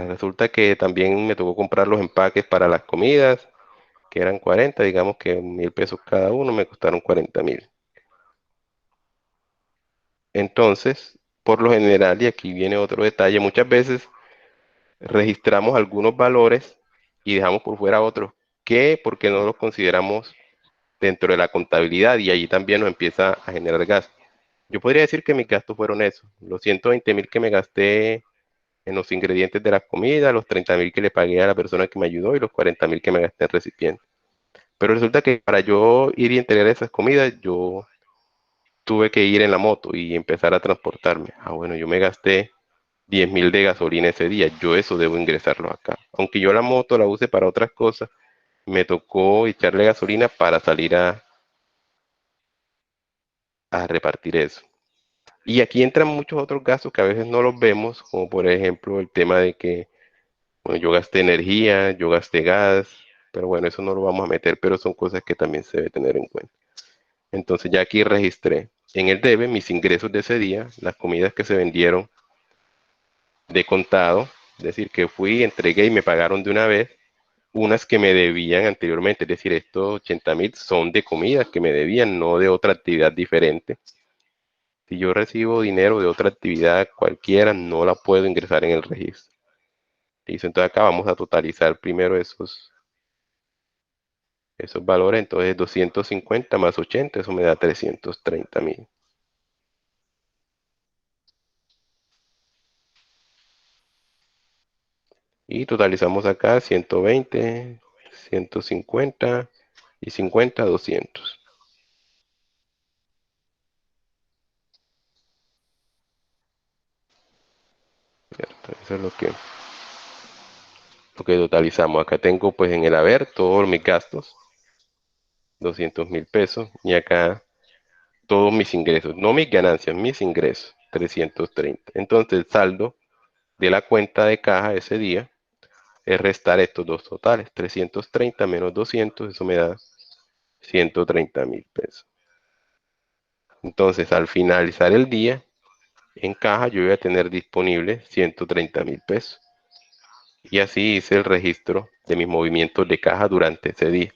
Resulta que también me tocó comprar los empaques para las comidas, que eran 40, digamos que 1.000 pesos cada uno, me costaron 40.000. Entonces, por lo general, y aquí viene otro detalle, muchas veces registramos algunos valores y dejamos por fuera otros, que porque no los consideramos dentro de la contabilidad y allí también nos empieza a generar gastos. Yo podría decir que mis gastos fueron esos, los 120.000 que me gasté en los ingredientes de la comida, los 30.000 que le pagué a la persona que me ayudó y los 40.000 que me gasté en recipiente. Pero resulta que para yo ir y entregar esas comidas, yo tuve que ir en la moto y empezar a transportarme. Bueno, yo me gasté 10.000 de gasolina ese día. Yo eso debo ingresarlo acá. Aunque yo la moto la use para otras cosas, me tocó echarle gasolina para salir a repartir eso. Y aquí entran muchos otros gastos que a veces no los vemos, como por ejemplo el tema de que, bueno, yo gasté energía, yo gasté gas, pero bueno, eso no lo vamos a meter, pero son cosas que también se debe tener en cuenta. Entonces ya aquí registré en el debe mis ingresos de ese día, las comidas que se vendieron de contado, es decir, que fui, entregué y me pagaron de una vez, unas que me debían anteriormente, es decir, estos 80.000 son de comidas que me debían, no de otra actividad diferente. Si yo recibo dinero de otra actividad cualquiera, no la puedo ingresar en el registro. Listo, entonces acá vamos a totalizar primero esos valores. Entonces 250 más 80, eso me da 330.000. Y totalizamos acá 120, 150 y 50, 200. ¿Cierto? Eso es lo que totalizamos. Acá tengo pues en el haber todos mis gastos, 200.000 pesos. Y acá todos mis ingresos, no mis ganancias, mis ingresos, 330. Entonces el saldo de la cuenta de caja ese día es restar estos dos totales, 330 menos 200, eso me da 130.000 pesos. Entonces al finalizar el día, en caja yo voy a tener disponible 130.000 pesos. Y así hice el registro de mis movimientos de caja durante ese día.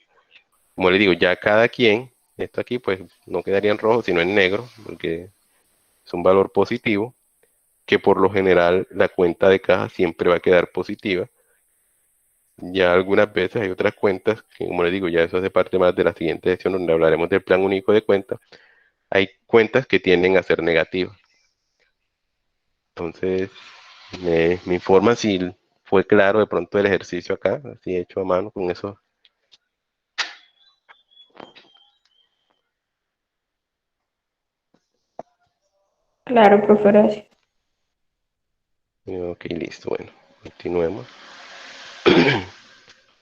Como les digo, ya cada quien, esto aquí pues no quedaría en rojo, sino en negro, porque es un valor positivo, que por lo general la cuenta de caja siempre va a quedar positiva. Ya algunas veces hay otras cuentas, que como les digo, ya eso hace parte más de la siguiente sección donde hablaremos del plan único de cuentas. Hay cuentas que tienden a ser negativas. Entonces, me informan si fue claro de pronto el ejercicio acá, así hecho a mano con eso. Claro, profe, gracias. Ok, listo, bueno, continuemos.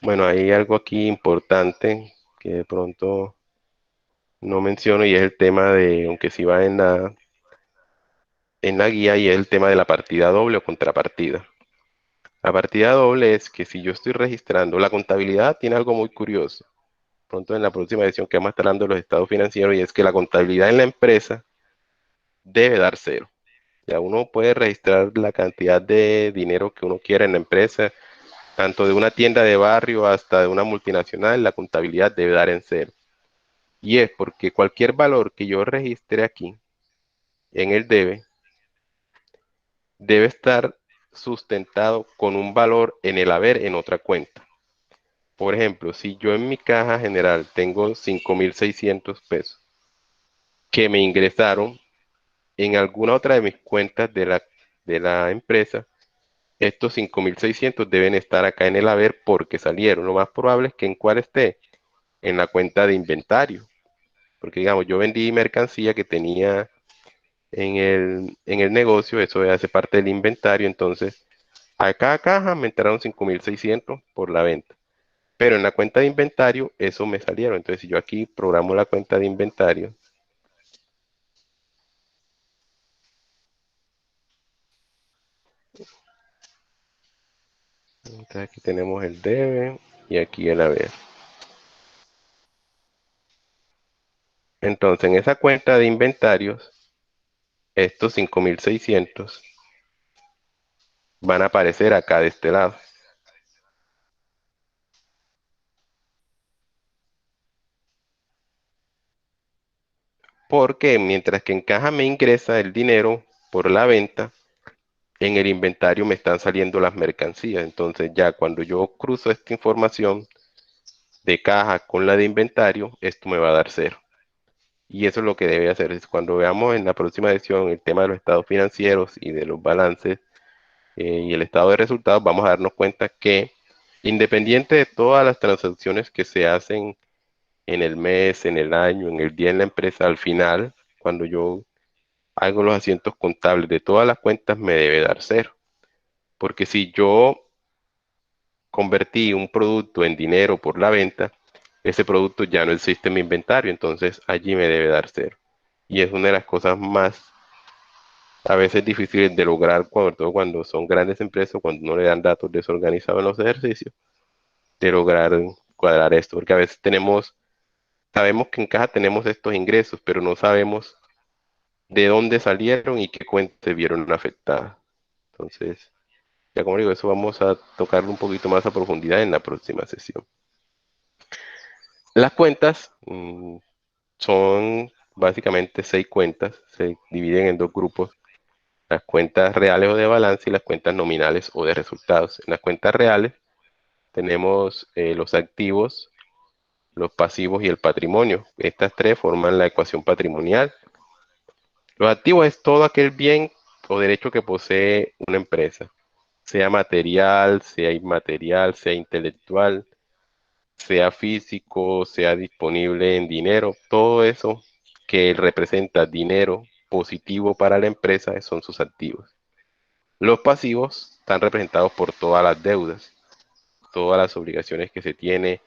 Bueno, hay algo aquí importante que de pronto no menciono y es el tema de, aunque sí va en la guía, y es el tema de la partida doble o contrapartida. La partida doble es que si yo estoy registrando, la contabilidad tiene algo muy curioso. Pronto en la próxima edición que vamos a estar dando los estados financieros, y es que la contabilidad en la empresa debe dar cero. Ya uno puede registrar la cantidad de dinero que uno quiera en la empresa, tanto de una tienda de barrio hasta de una multinacional, la contabilidad debe dar en cero. Y es porque cualquier valor que yo registre aquí en el debe estar sustentado con un valor en el haber en otra cuenta. Por ejemplo, si yo en mi caja general tengo 5.600 pesos que me ingresaron en alguna otra de mis cuentas de la empresa, estos 5.600 deben estar acá en el haber porque salieron. Lo más probable es que en cuál esté, en la cuenta de inventario. Porque digamos, yo vendí mercancía que tenía en el negocio, eso hace parte del inventario, entonces a cada caja me entraron 5.600 por la venta. Pero en la cuenta de inventario, eso me salieron. Entonces, si yo aquí programo la cuenta de inventario, entonces aquí tenemos el debe y aquí el haber. Entonces, en esa cuenta de inventarios, estos 5.600 van a aparecer acá de este lado. Porque mientras que en caja me ingresa el dinero por la venta, en el inventario me están saliendo las mercancías. Entonces ya cuando yo cruzo esta información de caja con la de inventario, esto me va a dar cero. Y eso es lo que debe hacer. Es cuando veamos en la próxima edición el tema de los estados financieros y de los balances y el estado de resultados, vamos a darnos cuenta que independiente de todas las transacciones que se hacen en el mes, en el año, en el día en la empresa, al final, cuando yo hago los asientos contables de todas las cuentas, me debe dar cero. Porque si yo convertí un producto en dinero por la venta, ese producto ya no existe en mi inventario, entonces allí me debe dar cero. Y es una de las cosas más a veces difíciles de lograr, sobre todo cuando son grandes empresas, cuando no le dan datos desorganizados en los ejercicios, de lograr cuadrar esto, porque a veces sabemos que en caja tenemos estos ingresos, pero no sabemos de dónde salieron y qué cuentas se vieron afectadas. Entonces, ya como digo, eso vamos a tocarlo un poquito más a profundidad en la próxima sesión. Las cuentas son básicamente 6 cuentas, se dividen en dos grupos: las cuentas reales o de balance y las cuentas nominales o de resultados. En las cuentas reales tenemos los activos, los pasivos y el patrimonio. Estas tres forman la ecuación patrimonial. Los activos es todo aquel bien o derecho que posee una empresa, sea material, sea inmaterial, sea intelectual, sea físico, sea disponible en dinero. Todo eso que representa dinero positivo para la empresa son sus activos. Los pasivos están representados por todas las deudas, todas las obligaciones que se tiene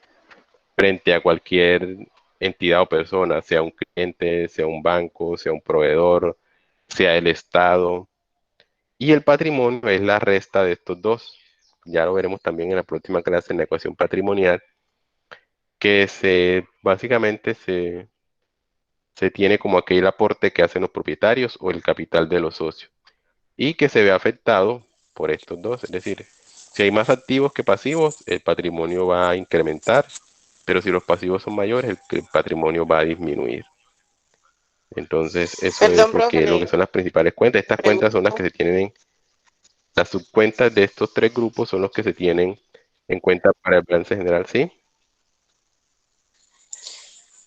frente a cualquier entidad o persona, sea un cliente, sea un banco, sea un proveedor, sea el Estado. Y el patrimonio es la resta de estos dos. Ya lo veremos también en la próxima clase en la ecuación patrimonial, que básicamente se tiene como aquel aporte que hacen los propietarios o el capital de los socios, y que se ve afectado por estos dos. Es decir, si hay más activos que pasivos, el patrimonio va a incrementar, pero si los pasivos son mayores, el patrimonio va a disminuir. Entonces, eso Perdón, es profe, lo que le son las principales cuentas. Estas cuentas son las que pregunto. se tienen, las subcuentas de estos tres grupos son los que se tienen en cuenta para el balance general, ¿sí?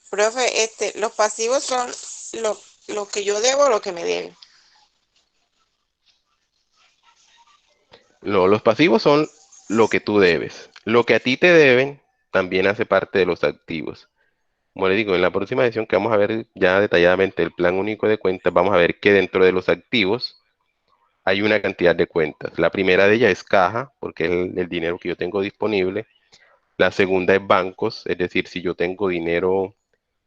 Profe, los pasivos son lo que yo debo o lo que me deben. No, los pasivos son lo que tú debes. Lo que a ti te deben también hace parte de los activos. Como le digo, en la próxima edición que vamos a ver ya detalladamente el plan único de cuentas, vamos a ver que dentro de los activos hay una cantidad de cuentas. La primera de ellas es caja, porque es el dinero que yo tengo disponible. La segunda es bancos, es decir, si yo tengo dinero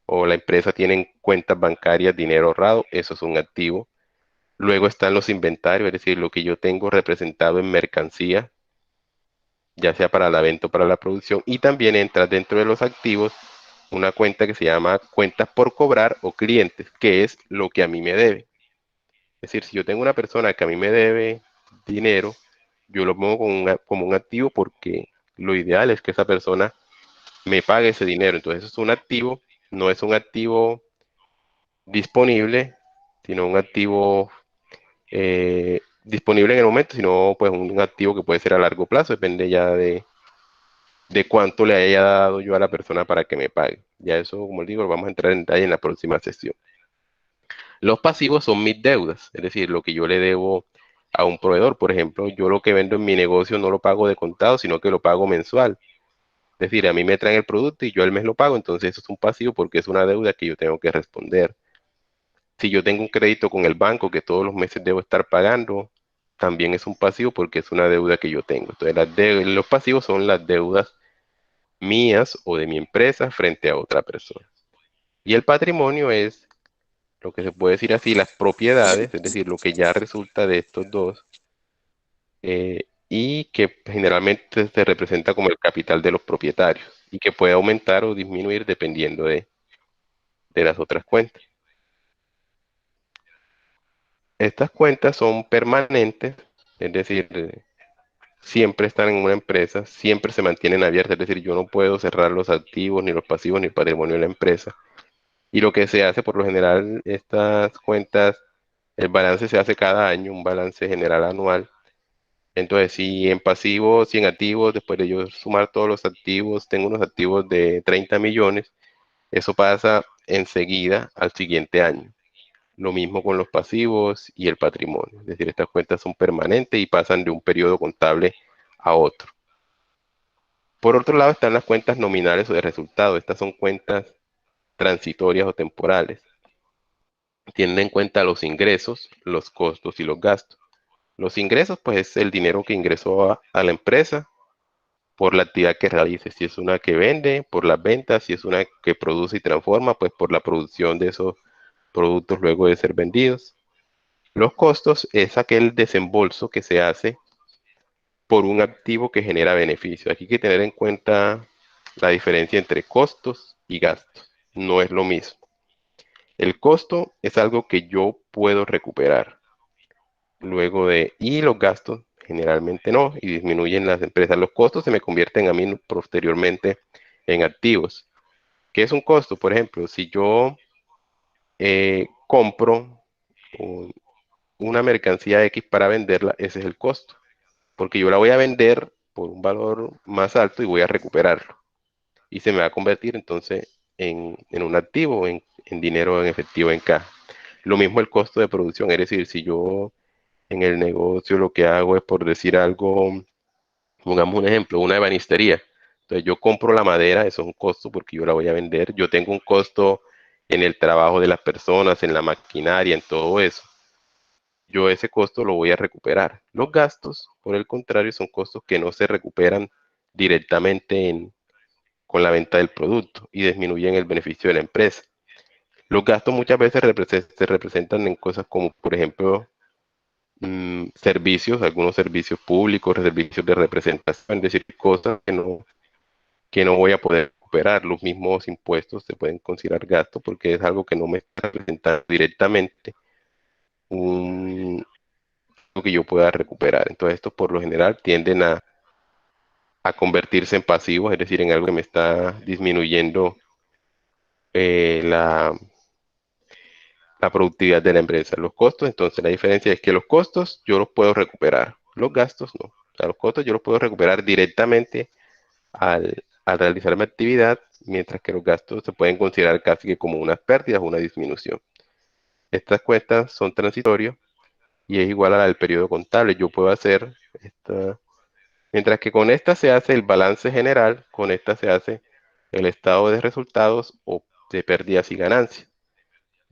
o la empresa tiene en cuentas bancarias dinero ahorrado, eso es un activo. Luego están los inventarios, es decir, lo que yo tengo representado en mercancía, ya sea para la venta o para la producción. Y también entra dentro de los activos una cuenta que se llama cuentas por cobrar o clientes, que es lo que a mí me debe. Es decir, si yo tengo una persona que a mí me debe dinero, yo lo pongo como un activo porque lo ideal es que esa persona me pague ese dinero. Entonces es un activo, no es un activo disponible, sino un activo disponible en el momento, sino pues un activo que puede ser a largo plazo, depende ya de cuánto le haya dado yo a la persona para que me pague. Ya eso, como les digo, lo vamos a entrar en detalle en la próxima sesión. Los pasivos son mis deudas, es decir, lo que yo le debo a un proveedor. Por ejemplo, yo lo que vendo en mi negocio no lo pago de contado, sino que lo pago mensual. Es decir, a mí me traen el producto y yo al mes lo pago, entonces eso es un pasivo porque es una deuda que yo tengo que responder. Si yo tengo un crédito con el banco que todos los meses debo estar pagando, también es un pasivo porque es una deuda que yo tengo. Entonces, los pasivos son las deudas mías o de mi empresa frente a otra persona. Y el patrimonio es lo que se puede decir así, las propiedades, es decir, lo que ya resulta de estos dos, y que generalmente se representa como el capital de los propietarios y que puede aumentar o disminuir dependiendo de las otras cuentas. Estas cuentas son permanentes, es decir, siempre están en una empresa, siempre se mantienen abiertas, es decir, yo no puedo cerrar los activos, ni los pasivos, ni el patrimonio de la empresa. Y lo que se hace, por lo general, estas cuentas, el balance se hace cada año, un balance general anual. Entonces, si en pasivos, si en activos, después de yo sumar todos los activos, tengo unos activos de 30 millones, eso pasa enseguida al siguiente año. Lo mismo con los pasivos y el patrimonio. Es decir, estas cuentas son permanentes y pasan de un periodo contable a otro. Por otro lado están las cuentas nominales o de resultado. Estas son cuentas transitorias o temporales. Tienen en cuenta los ingresos, los costos y los gastos. Los ingresos, pues, es el dinero que ingresó a la empresa por la actividad que realice. Si es una que vende, por las ventas. Si es una que produce y transforma, pues por la producción de esos productos luego de ser vendidos. Los costos es aquel desembolso que se hace por un activo que genera beneficio. Aquí hay que tener en cuenta la diferencia entre costos y gastos. No es lo mismo. El costo es algo que yo puedo recuperar y los gastos generalmente no, y disminuyen las empresas. Los costos se me convierten a mí posteriormente en activos. ¿Qué es un costo? Por ejemplo, si yo compro un- una mercancía X para venderla, ese es el costo, porque yo la voy a vender por un valor más alto y voy a recuperarlo. Y se me va a convertir entonces en un activo, en dinero en efectivo en caja. Lo mismo el costo de producción, es decir, si yo en el negocio lo que hago es, por decir algo, pongamos un ejemplo, una ebanistería. Entonces yo compro la madera, eso es un costo porque yo la voy a vender. Yo tengo un costo en el trabajo de las personas, en la maquinaria, en todo eso. Yo ese costo lo voy a recuperar. Los gastos, por el contrario, son costos que no se recuperan directamente con la venta del producto y disminuyen el beneficio de la empresa. Los gastos muchas veces se representan en cosas como, por ejemplo, servicios, algunos servicios públicos, servicios de representación, es decir, cosas que no voy a poder recuperar. Los mismos impuestos se pueden considerar gastos porque es algo que no me está representando directamente un, lo que yo pueda recuperar. Entonces, estos por lo general tienden a convertirse en pasivos, es decir, en algo que me está disminuyendo la productividad de la empresa. Los costos, entonces la diferencia es que los costos yo los puedo recuperar, los gastos no. O sea, los costos yo los puedo recuperar directamente al realizar mi actividad, mientras que los gastos se pueden considerar casi que como unas pérdidas o una disminución. Estas cuentas son transitorias y es igual a la del periodo contable. Yo puedo hacer esta, mientras que con esta se hace el balance general, con esta se hace el estado de resultados o de pérdidas y ganancias.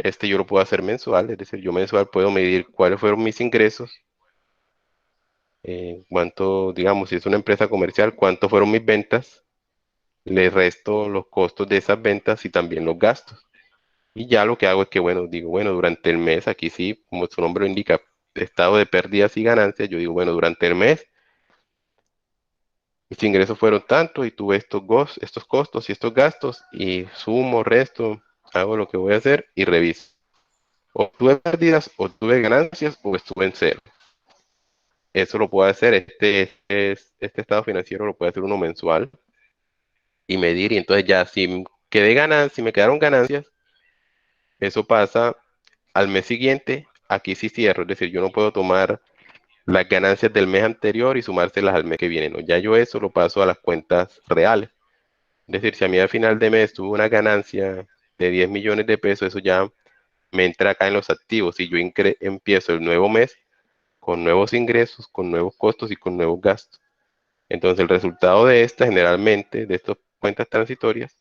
Este yo lo puedo hacer mensual, es decir, yo mensual puedo medir cuáles fueron mis ingresos, cuánto, digamos, si es una empresa comercial, cuánto fueron mis ventas le resto los costos de esas ventas y también los gastos. Y ya lo que hago es que, bueno, digo, bueno, durante el mes, aquí sí, como su nombre lo indica, estado de pérdidas y ganancias, yo digo, bueno, durante el mes mis ingresos fueron tantos y tuve estos costos y estos gastos y sumo, resto, hago lo que voy a hacer y reviso. O tuve pérdidas, o tuve ganancias, o estuve en cero. Eso lo puedo hacer, este estado financiero lo puede hacer uno mensual y medir, y entonces ya si me quedaron ganancias, eso pasa al mes siguiente, aquí sí cierro, es decir, yo no puedo tomar las ganancias del mes anterior y sumárselas al mes que viene, ¿no? Ya yo eso lo paso a las cuentas reales. Es decir, si a mí al final de mes tuve una ganancia de 10 millones de pesos, eso ya me entra acá en los activos. Si yo empiezo el nuevo mes con nuevos ingresos, con nuevos costos y con nuevos gastos. Entonces el resultado de esta, generalmente, de estas cuentas transitorias,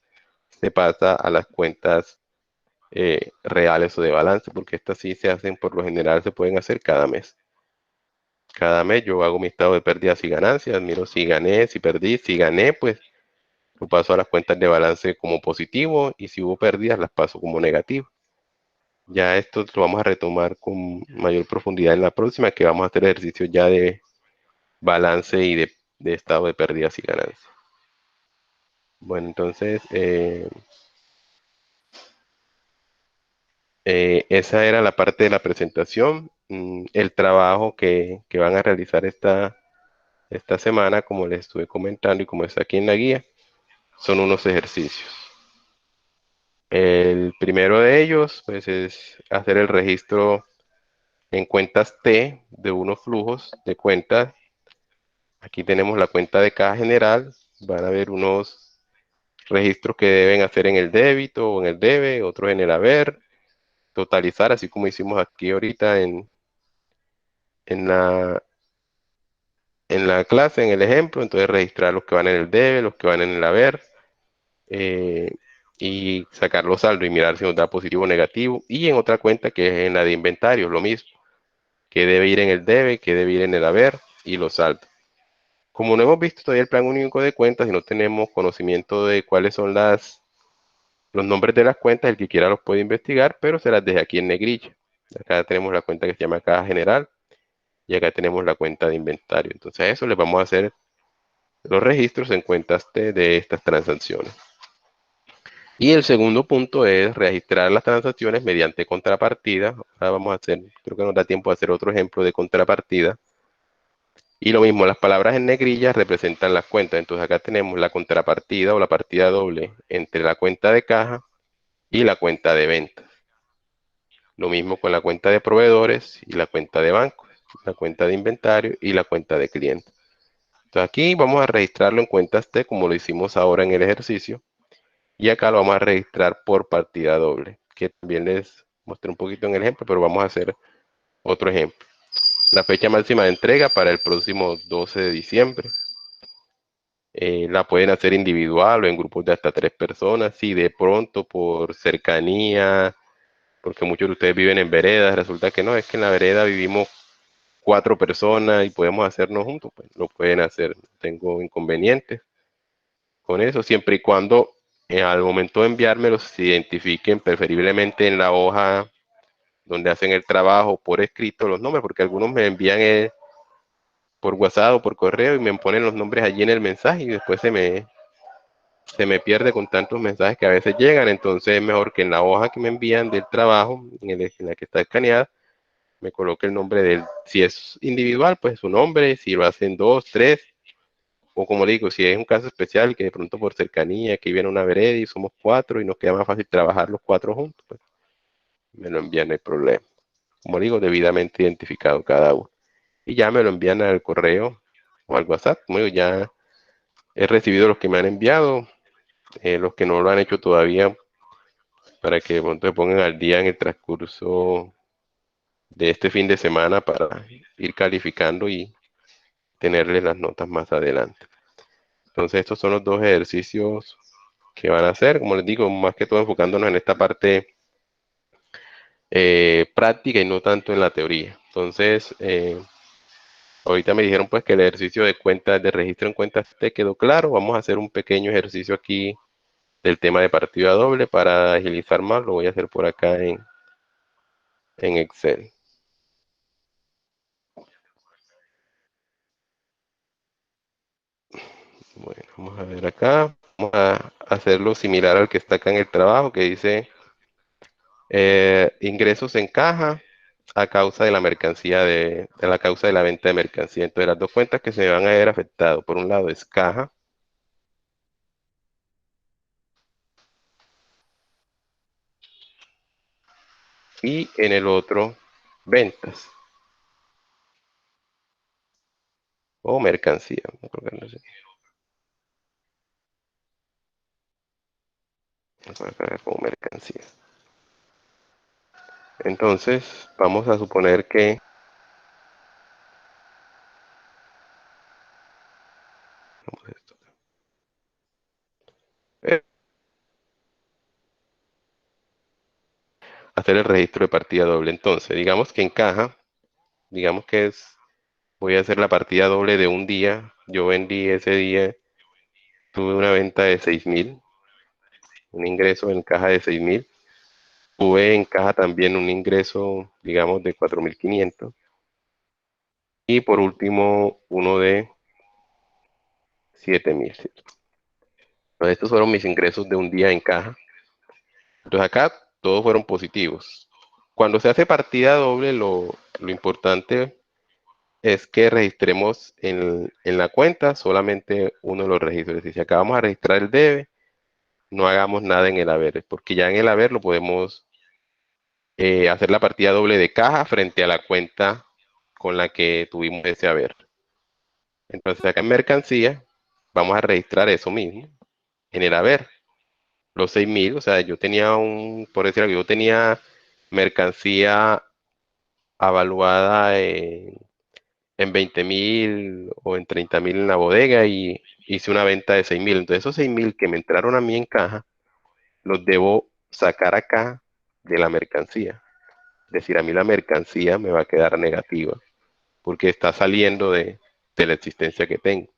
se pasa a las cuentas reales o de balance, porque estas sí se hacen, por lo general, se pueden hacer cada mes. Cada mes yo hago mi estado de pérdidas y ganancias, miro si gané, si perdí, si gané, pues lo paso a las cuentas de balance como positivo y si hubo pérdidas las paso como negativo. Ya esto lo vamos a retomar con mayor profundidad en la próxima, que vamos a hacer ejercicios ya de balance y de estado de pérdidas y ganancias. Bueno, entonces esa era la parte de la presentación. El trabajo que van a realizar esta semana, como les estuve comentando y como está aquí en la guía, son unos ejercicios. El primero de ellos, pues, es hacer el registro en cuentas T de unos flujos de cuentas. Aquí tenemos la cuenta de caja general. Van a ver unos registros que deben hacer en el débito o en el debe, otros en el haber, totalizar, así como hicimos aquí ahorita en la, en la clase, en el ejemplo. Entonces registrar los que van en el debe, los que van en el haber, eh, y sacar los saldos y mirar si nos da positivo o negativo. Y en otra cuenta que es en la de inventario, lo mismo, que debe ir en el debe, que debe ir en el haber y los saldos. Como no hemos visto todavía el plan único de cuentas y no tenemos conocimiento de cuáles son los nombres de las cuentas, el que quiera los puede investigar, pero se las dejé aquí en negrilla. Acá tenemos la cuenta que se llama caja general y acá tenemos la cuenta de inventario. Entonces a eso les vamos a hacer los registros en cuentas de estas transacciones. Y el segundo punto es registrar las transacciones mediante contrapartida. Ahora vamos a hacer, creo que nos da tiempo de hacer otro ejemplo de contrapartida. Y lo mismo, las palabras en negrilla representan las cuentas. Entonces acá tenemos la contrapartida o la partida doble entre la cuenta de caja y la cuenta de ventas. Lo mismo con la cuenta de proveedores y la cuenta de bancos, la cuenta de inventario y la cuenta de clientes. Entonces aquí vamos a registrarlo en cuentas T como lo hicimos ahora en el ejercicio. Y acá lo vamos a registrar por partida doble, que también les mostré un poquito en el ejemplo, pero vamos a hacer otro ejemplo. La fecha máxima de entrega para el próximo 12 de diciembre. La pueden hacer individual o en grupos de hasta 3 personas. Si de pronto por cercanía, porque muchos de ustedes viven en veredas, resulta que no, es que en la vereda vivimos 4 personas y podemos hacernos juntos, pues lo pueden hacer. No tengo inconvenientes con eso, siempre y cuando al momento de enviármelos se identifiquen preferiblemente en la hoja donde hacen el trabajo por escrito los nombres, porque algunos me envían por WhatsApp o por correo y me ponen los nombres allí en el mensaje y después se me pierde con tantos mensajes que a veces llegan. Entonces es mejor que en la hoja que me envían del trabajo, en la que está escaneada, me coloque el nombre del, si es individual, pues su nombre, si lo hacen dos, tres, o como digo, si es un caso especial que de pronto por cercanía, que viene una vereda y somos 4 y nos queda más fácil trabajar los 4 juntos, pues me lo envían, no hay problema. Como digo, debidamente identificado cada uno. Y ya me lo envían al correo o al WhatsApp. Como digo, ya he recibido los que me han enviado, los que no lo han hecho todavía, para que de pronto se pongan al día en el transcurso de este fin de semana para ir calificando y tenerles las notas más adelante. Entonces estos son los dos ejercicios que van a hacer, como les digo, más que todo enfocándonos en esta parte práctica y no tanto en la teoría. Entonces, ahorita me dijeron pues que el ejercicio de cuentas, de registro en cuentas te quedó claro. Vamos a hacer un pequeño ejercicio aquí del tema de partida doble para agilizar más. Lo voy a hacer por acá en Excel. Bueno, vamos a ver acá. Vamos a hacerlo similar al que está acá en el trabajo, que dice ingresos en caja a causa de la mercancía de la causa de la venta de mercancía. Entonces, las dos cuentas que se van a ver afectadas, por un lado es caja y en el otro ventas o mercancía. Voy a colocarlo así. Voy a colocar como mercancía. Entonces, vamos a suponer que vamos a esto. Eh, hacer el registro de partida doble. Entonces, digamos que en caja, digamos que voy a hacer la partida doble de un día. Yo vendí ese día, tuve una venta de 6.000, un ingreso en caja de 6.000. Tuve en caja también un ingreso, digamos, de 4.500. Y por último, uno de 7.000. ¿Cierto? Entonces, estos fueron mis ingresos de un día en caja. Entonces, acá todos fueron positivos. Cuando se hace partida doble, lo importante es que registremos en la cuenta solamente uno de los registros. Es decir, si acabamos a registrar el debe, no hagamos nada en el haber, porque ya en el haber lo podemos hacer la partida doble de caja frente a la cuenta con la que tuvimos ese haber. Entonces acá en mercancía vamos a registrar eso mismo en el haber. Los 6.000, o sea, yo tenía por decir algo, yo tenía mercancía avaluada en 20.000 o en 30.000 en la bodega y hice una venta de 6.000. Entonces esos 6.000 que me entraron a mí en caja, los debo sacar acá de la mercancía. Es decir, a mí la mercancía me va a quedar negativa porque está saliendo de la existencia que tengo.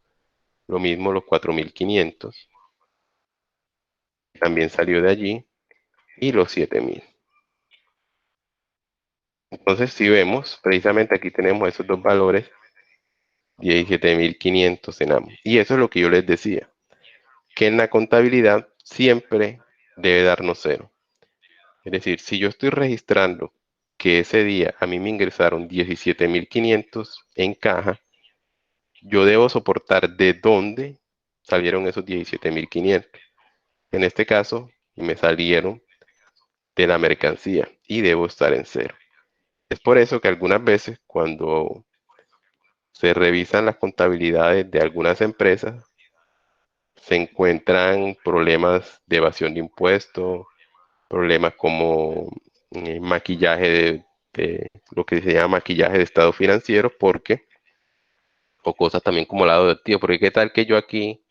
Lo mismo los 4.500 también salió de allí y los 7.000. Entonces, si vemos, precisamente aquí tenemos esos dos valores, 17.500 en ambos. Y eso es lo que yo les decía, que en la contabilidad siempre debe darnos cero. Es decir, si yo estoy registrando que ese día a mí me ingresaron 17.500 en caja, yo debo soportar de dónde salieron esos 17.500. En este caso, me salieron de la mercancía y debo estar en cero. Es por eso que algunas veces cuando se revisan las contabilidades de algunas empresas, se encuentran problemas de evasión de impuestos, problemas como maquillaje de lo que se llama maquillaje de estados financieros, o cosas también como lado de tío, porque qué tal que yo aquí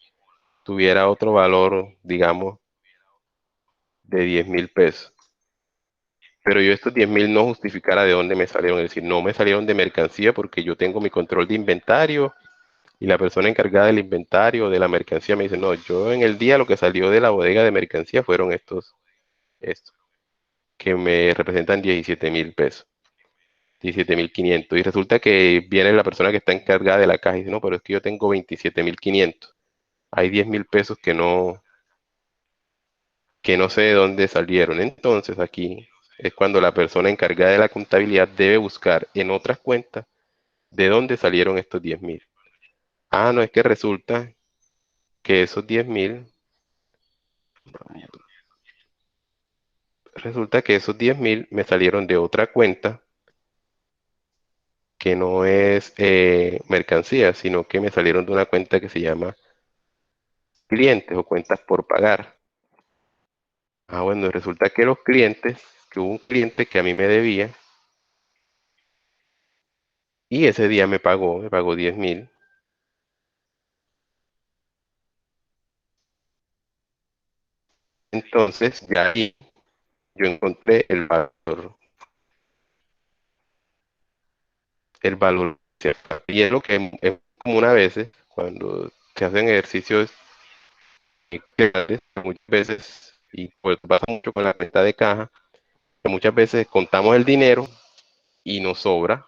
tuviera otro valor, digamos, de 10.000 pesos, pero yo estos 10.000 no justificara de dónde me salieron, es decir, no me salieron de mercancía porque yo tengo mi control de inventario y la persona encargada del inventario de la mercancía me dice, no, yo en el día lo que salió de la bodega de mercancía fueron estos, que me representan 17.000 pesos, 17.500. Y resulta que viene la persona que está encargada de la caja y dice, no, pero es que yo tengo 27.500. Hay 10.000 pesos que no sé de dónde salieron. Entonces aquí es cuando la persona encargada de la contabilidad debe buscar en otras cuentas de dónde salieron estos 10.000. Ah, no, es que resulta que esos 10.000 me salieron de otra cuenta que no es mercancía, sino que me salieron de una cuenta que se llama clientes o cuentas por pagar. Ah, bueno, resulta que que hubo un cliente que a mí me debía y ese día me pagó 10.000. Entonces, ya ahí yo encontré el valor ¿cierto? Y es lo que es común a veces cuando se hacen ejercicios grandes, muchas veces, y pues pasa mucho con la cuenta de caja, que muchas veces contamos el dinero y nos sobra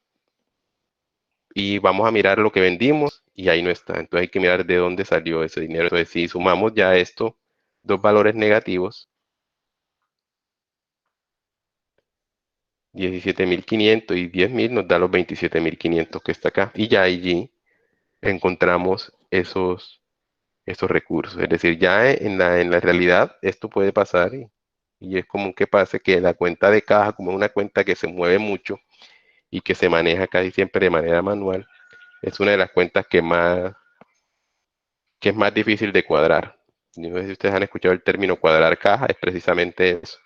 y vamos a mirar lo que vendimos y ahí no está. Entonces hay que mirar de dónde salió ese dinero. Entonces si sumamos ya esto, dos valores negativos, 17.500 y 10.000 nos da los 27.500 que está acá. Y ya allí encontramos esos recursos. Es decir, ya en la realidad esto puede pasar y es común que pase que la cuenta de caja, como es una cuenta que se mueve mucho y que se maneja casi siempre de manera manual, es una de las cuentas que es más difícil de cuadrar. No sé si ustedes han escuchado el término cuadrar caja, es precisamente eso.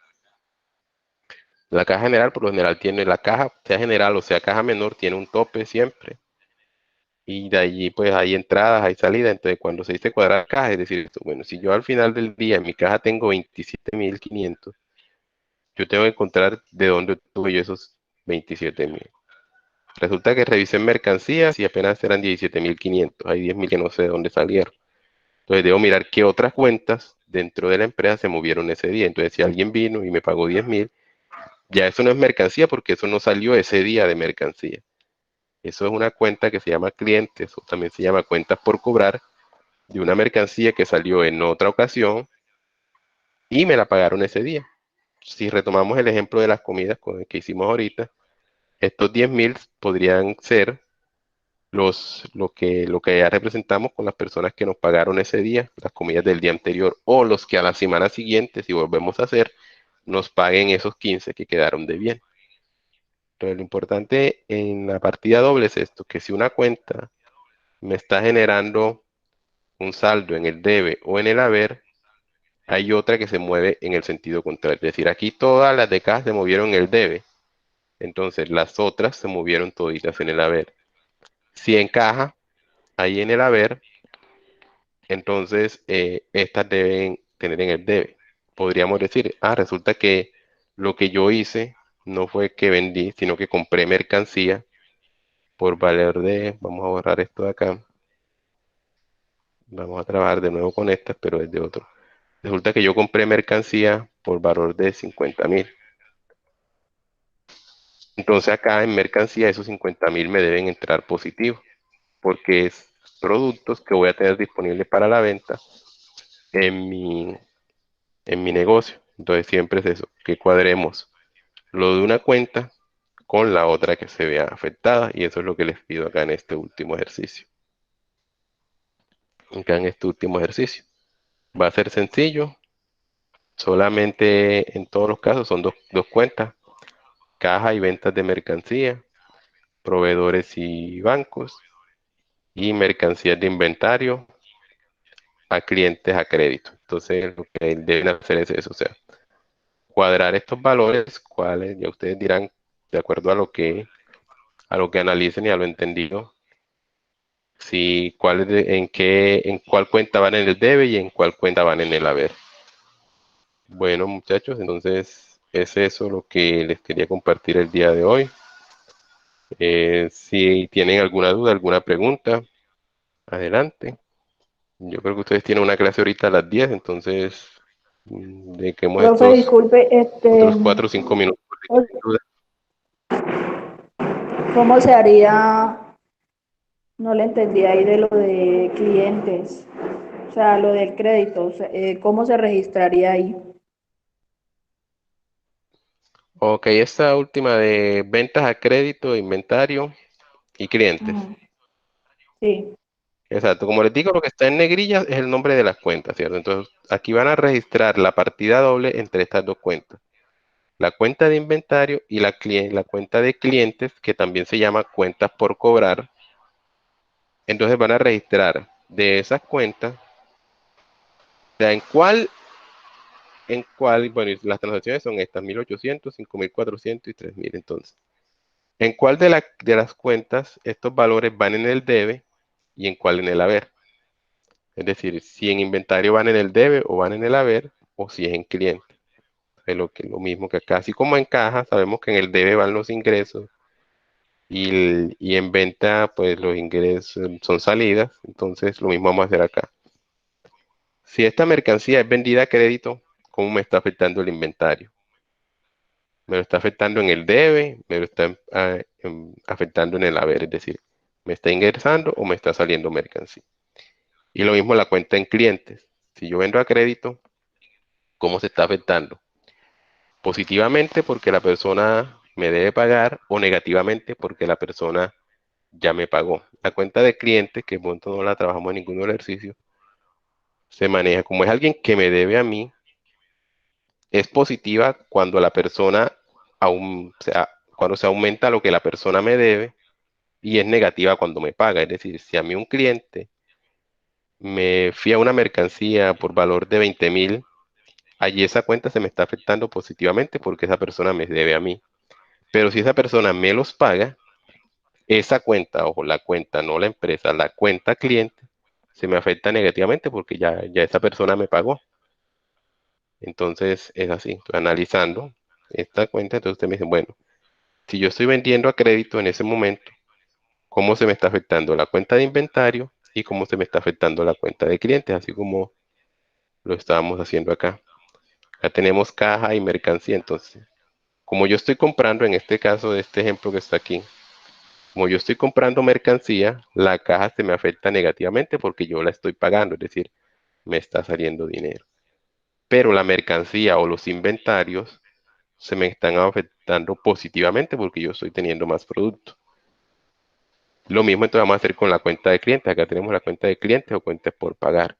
La caja general, por lo general, tiene la caja, sea general o sea caja menor, tiene un tope siempre. Y de allí, pues, hay entradas, hay salidas. Entonces, cuando se dice cuadrar caja, es decir, bueno, si yo al final del día en mi caja tengo 27.500, yo tengo que encontrar de dónde tuve yo esos 27.000. Resulta que revisé en mercancías y apenas eran 17.500. Hay 10.000 que no sé de dónde salieron. Entonces debo mirar qué otras cuentas dentro de la empresa se movieron ese día. Entonces si alguien vino y me pagó 10.000, ya eso no es mercancía porque eso no salió ese día de mercancía. Eso es una cuenta que se llama clientes o también se llama cuentas por cobrar de una mercancía que salió en otra ocasión y me la pagaron ese día. Si retomamos el ejemplo de las comidas con el que hicimos ahorita, estos 10.000 podrían ser lo que ya representamos con las personas que nos pagaron ese día, las comidas del día anterior, o los que a la semana siguiente, si volvemos a hacer, nos paguen esos 15 que quedaron de bien. Entonces, lo importante en la partida doble es esto, que si una cuenta me está generando un saldo en el debe o en el haber, hay otra que se mueve en el sentido contrario. Es decir, aquí todas las de acá se movieron en el debe, entonces las otras se movieron toditas en el haber. Si encaja ahí en el haber, entonces estas deben tener en el debe. Podríamos decir, resulta que lo que yo hice no fue que vendí, sino que compré mercancía por valor de, vamos a borrar esto de acá, vamos a trabajar de nuevo con estas, pero desde otro. Resulta que yo compré mercancía por valor de 50.000. Entonces acá en mercancía esos 50.000 me deben entrar positivos, porque es productos que voy a tener disponibles para la venta en mi negocio. Entonces siempre es eso, que cuadremos lo de una cuenta con la otra que se vea afectada y eso es lo que les pido acá en este último ejercicio. Acá en este último ejercicio. Va a ser sencillo, solamente en todos los casos son dos cuentas, caja y ventas de mercancía, proveedores y bancos y mercancías de inventario a clientes a crédito. Entonces lo que deben hacer es eso, o sea, cuadrar estos valores, cuáles ya ustedes dirán de acuerdo a lo que analicen y a lo entendido, si en cuál cuenta van en el debe y en cuál cuenta van en el haber. Bueno, muchachos, entonces es eso lo que les quería compartir el día de hoy. Si tienen alguna duda, alguna pregunta, adelante. Yo creo que ustedes tienen una clase ahorita a las 10, entonces dediquemos Profe, estos disculpe, otros 4 o 5 minutos. ¿cómo se haría? No le entendí ahí de lo de clientes, o sea, lo del crédito, o sea, ¿cómo se registraría ahí? Ok, esta última de ventas a crédito, inventario y clientes. Ujú. Sí. Exacto, como les digo, lo que está en negrillas es el nombre de las cuentas, ¿cierto? Entonces, aquí van a registrar la partida doble entre estas dos cuentas. La cuenta de inventario y la cuenta de clientes, que también se llama cuentas por cobrar. Entonces van a registrar de esas cuentas, o sea, en cuál, bueno, y las transacciones son estas, 1.800, 5.400 y 3.000. Entonces, ¿en cuál de las cuentas estos valores van en el debe y en cuál en el haber? Es decir, si en inventario van en el debe o van en el haber, o si es en cliente. Es lo mismo que acá. Así como en caja, sabemos que en el debe van los ingresos y en venta, pues los ingresos son salidas. Entonces, lo mismo vamos a hacer acá. Si esta mercancía es vendida a crédito, ¿cómo me está afectando el inventario? Me lo está afectando en el debe, me lo está afectando en el haber, es decir, ¿me está ingresando o me está saliendo mercancía? Y lo mismo la cuenta en clientes. Si yo vendo a crédito, ¿cómo se está afectando? Positivamente porque la persona me debe pagar o negativamente porque la persona ya me pagó. La cuenta de clientes, que de momento no la trabajamos en ningún ejercicio, se maneja como es alguien que me debe a mí. Es positiva cuando la persona cuando se aumenta lo que la persona me debe y es negativa cuando me paga. Es decir, si a mí un cliente me fía una mercancía por valor de 20.000, allí esa cuenta se me está afectando positivamente porque esa persona me debe a mí. Pero si esa persona me los paga, esa cuenta, ojo, la cuenta, no la empresa, la cuenta cliente, se me afecta negativamente porque ya esa persona me pagó. Entonces es así, estoy analizando esta cuenta, entonces usted me dice, bueno, si yo estoy vendiendo a crédito en ese momento, ¿cómo se me está afectando la cuenta de inventario y cómo se me está afectando la cuenta de clientes? Así como lo estábamos haciendo acá. Ya tenemos caja y mercancía, entonces, como yo estoy comprando, en este caso de este ejemplo que está aquí, como yo estoy comprando mercancía, la caja se me afecta negativamente porque yo la estoy pagando, es decir, me está saliendo dinero. Pero la mercancía o los inventarios se me están afectando positivamente porque yo estoy teniendo más producto. Lo mismo entonces vamos a hacer con la cuenta de clientes. Acá tenemos la cuenta de clientes o cuentas por pagar.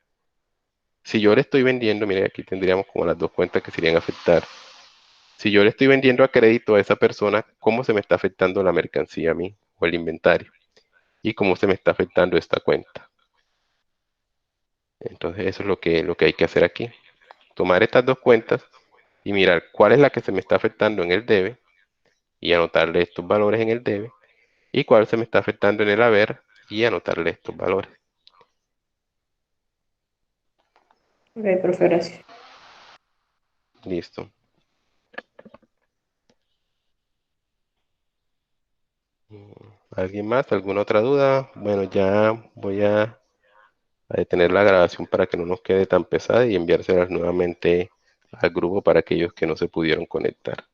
Si yo le estoy vendiendo, mire, aquí tendríamos como las dos cuentas que serían afectar. Si yo le estoy vendiendo a crédito a esa persona, ¿cómo se me está afectando la mercancía a mí o el inventario? Y cómo se me está afectando esta cuenta. Entonces eso es lo que hay que hacer aquí. Tomar estas dos cuentas y mirar cuál es la que se me está afectando en el debe y anotarle estos valores en el debe y cuál se me está afectando en el haber y anotarle estos valores. Ok, profe, gracias. Listo. Mm, ¿Alguien más? ¿Alguna otra duda? Bueno, ya voy a detener la grabación para que no nos quede tan pesada y enviárselas nuevamente al grupo para aquellos que no se pudieron conectar.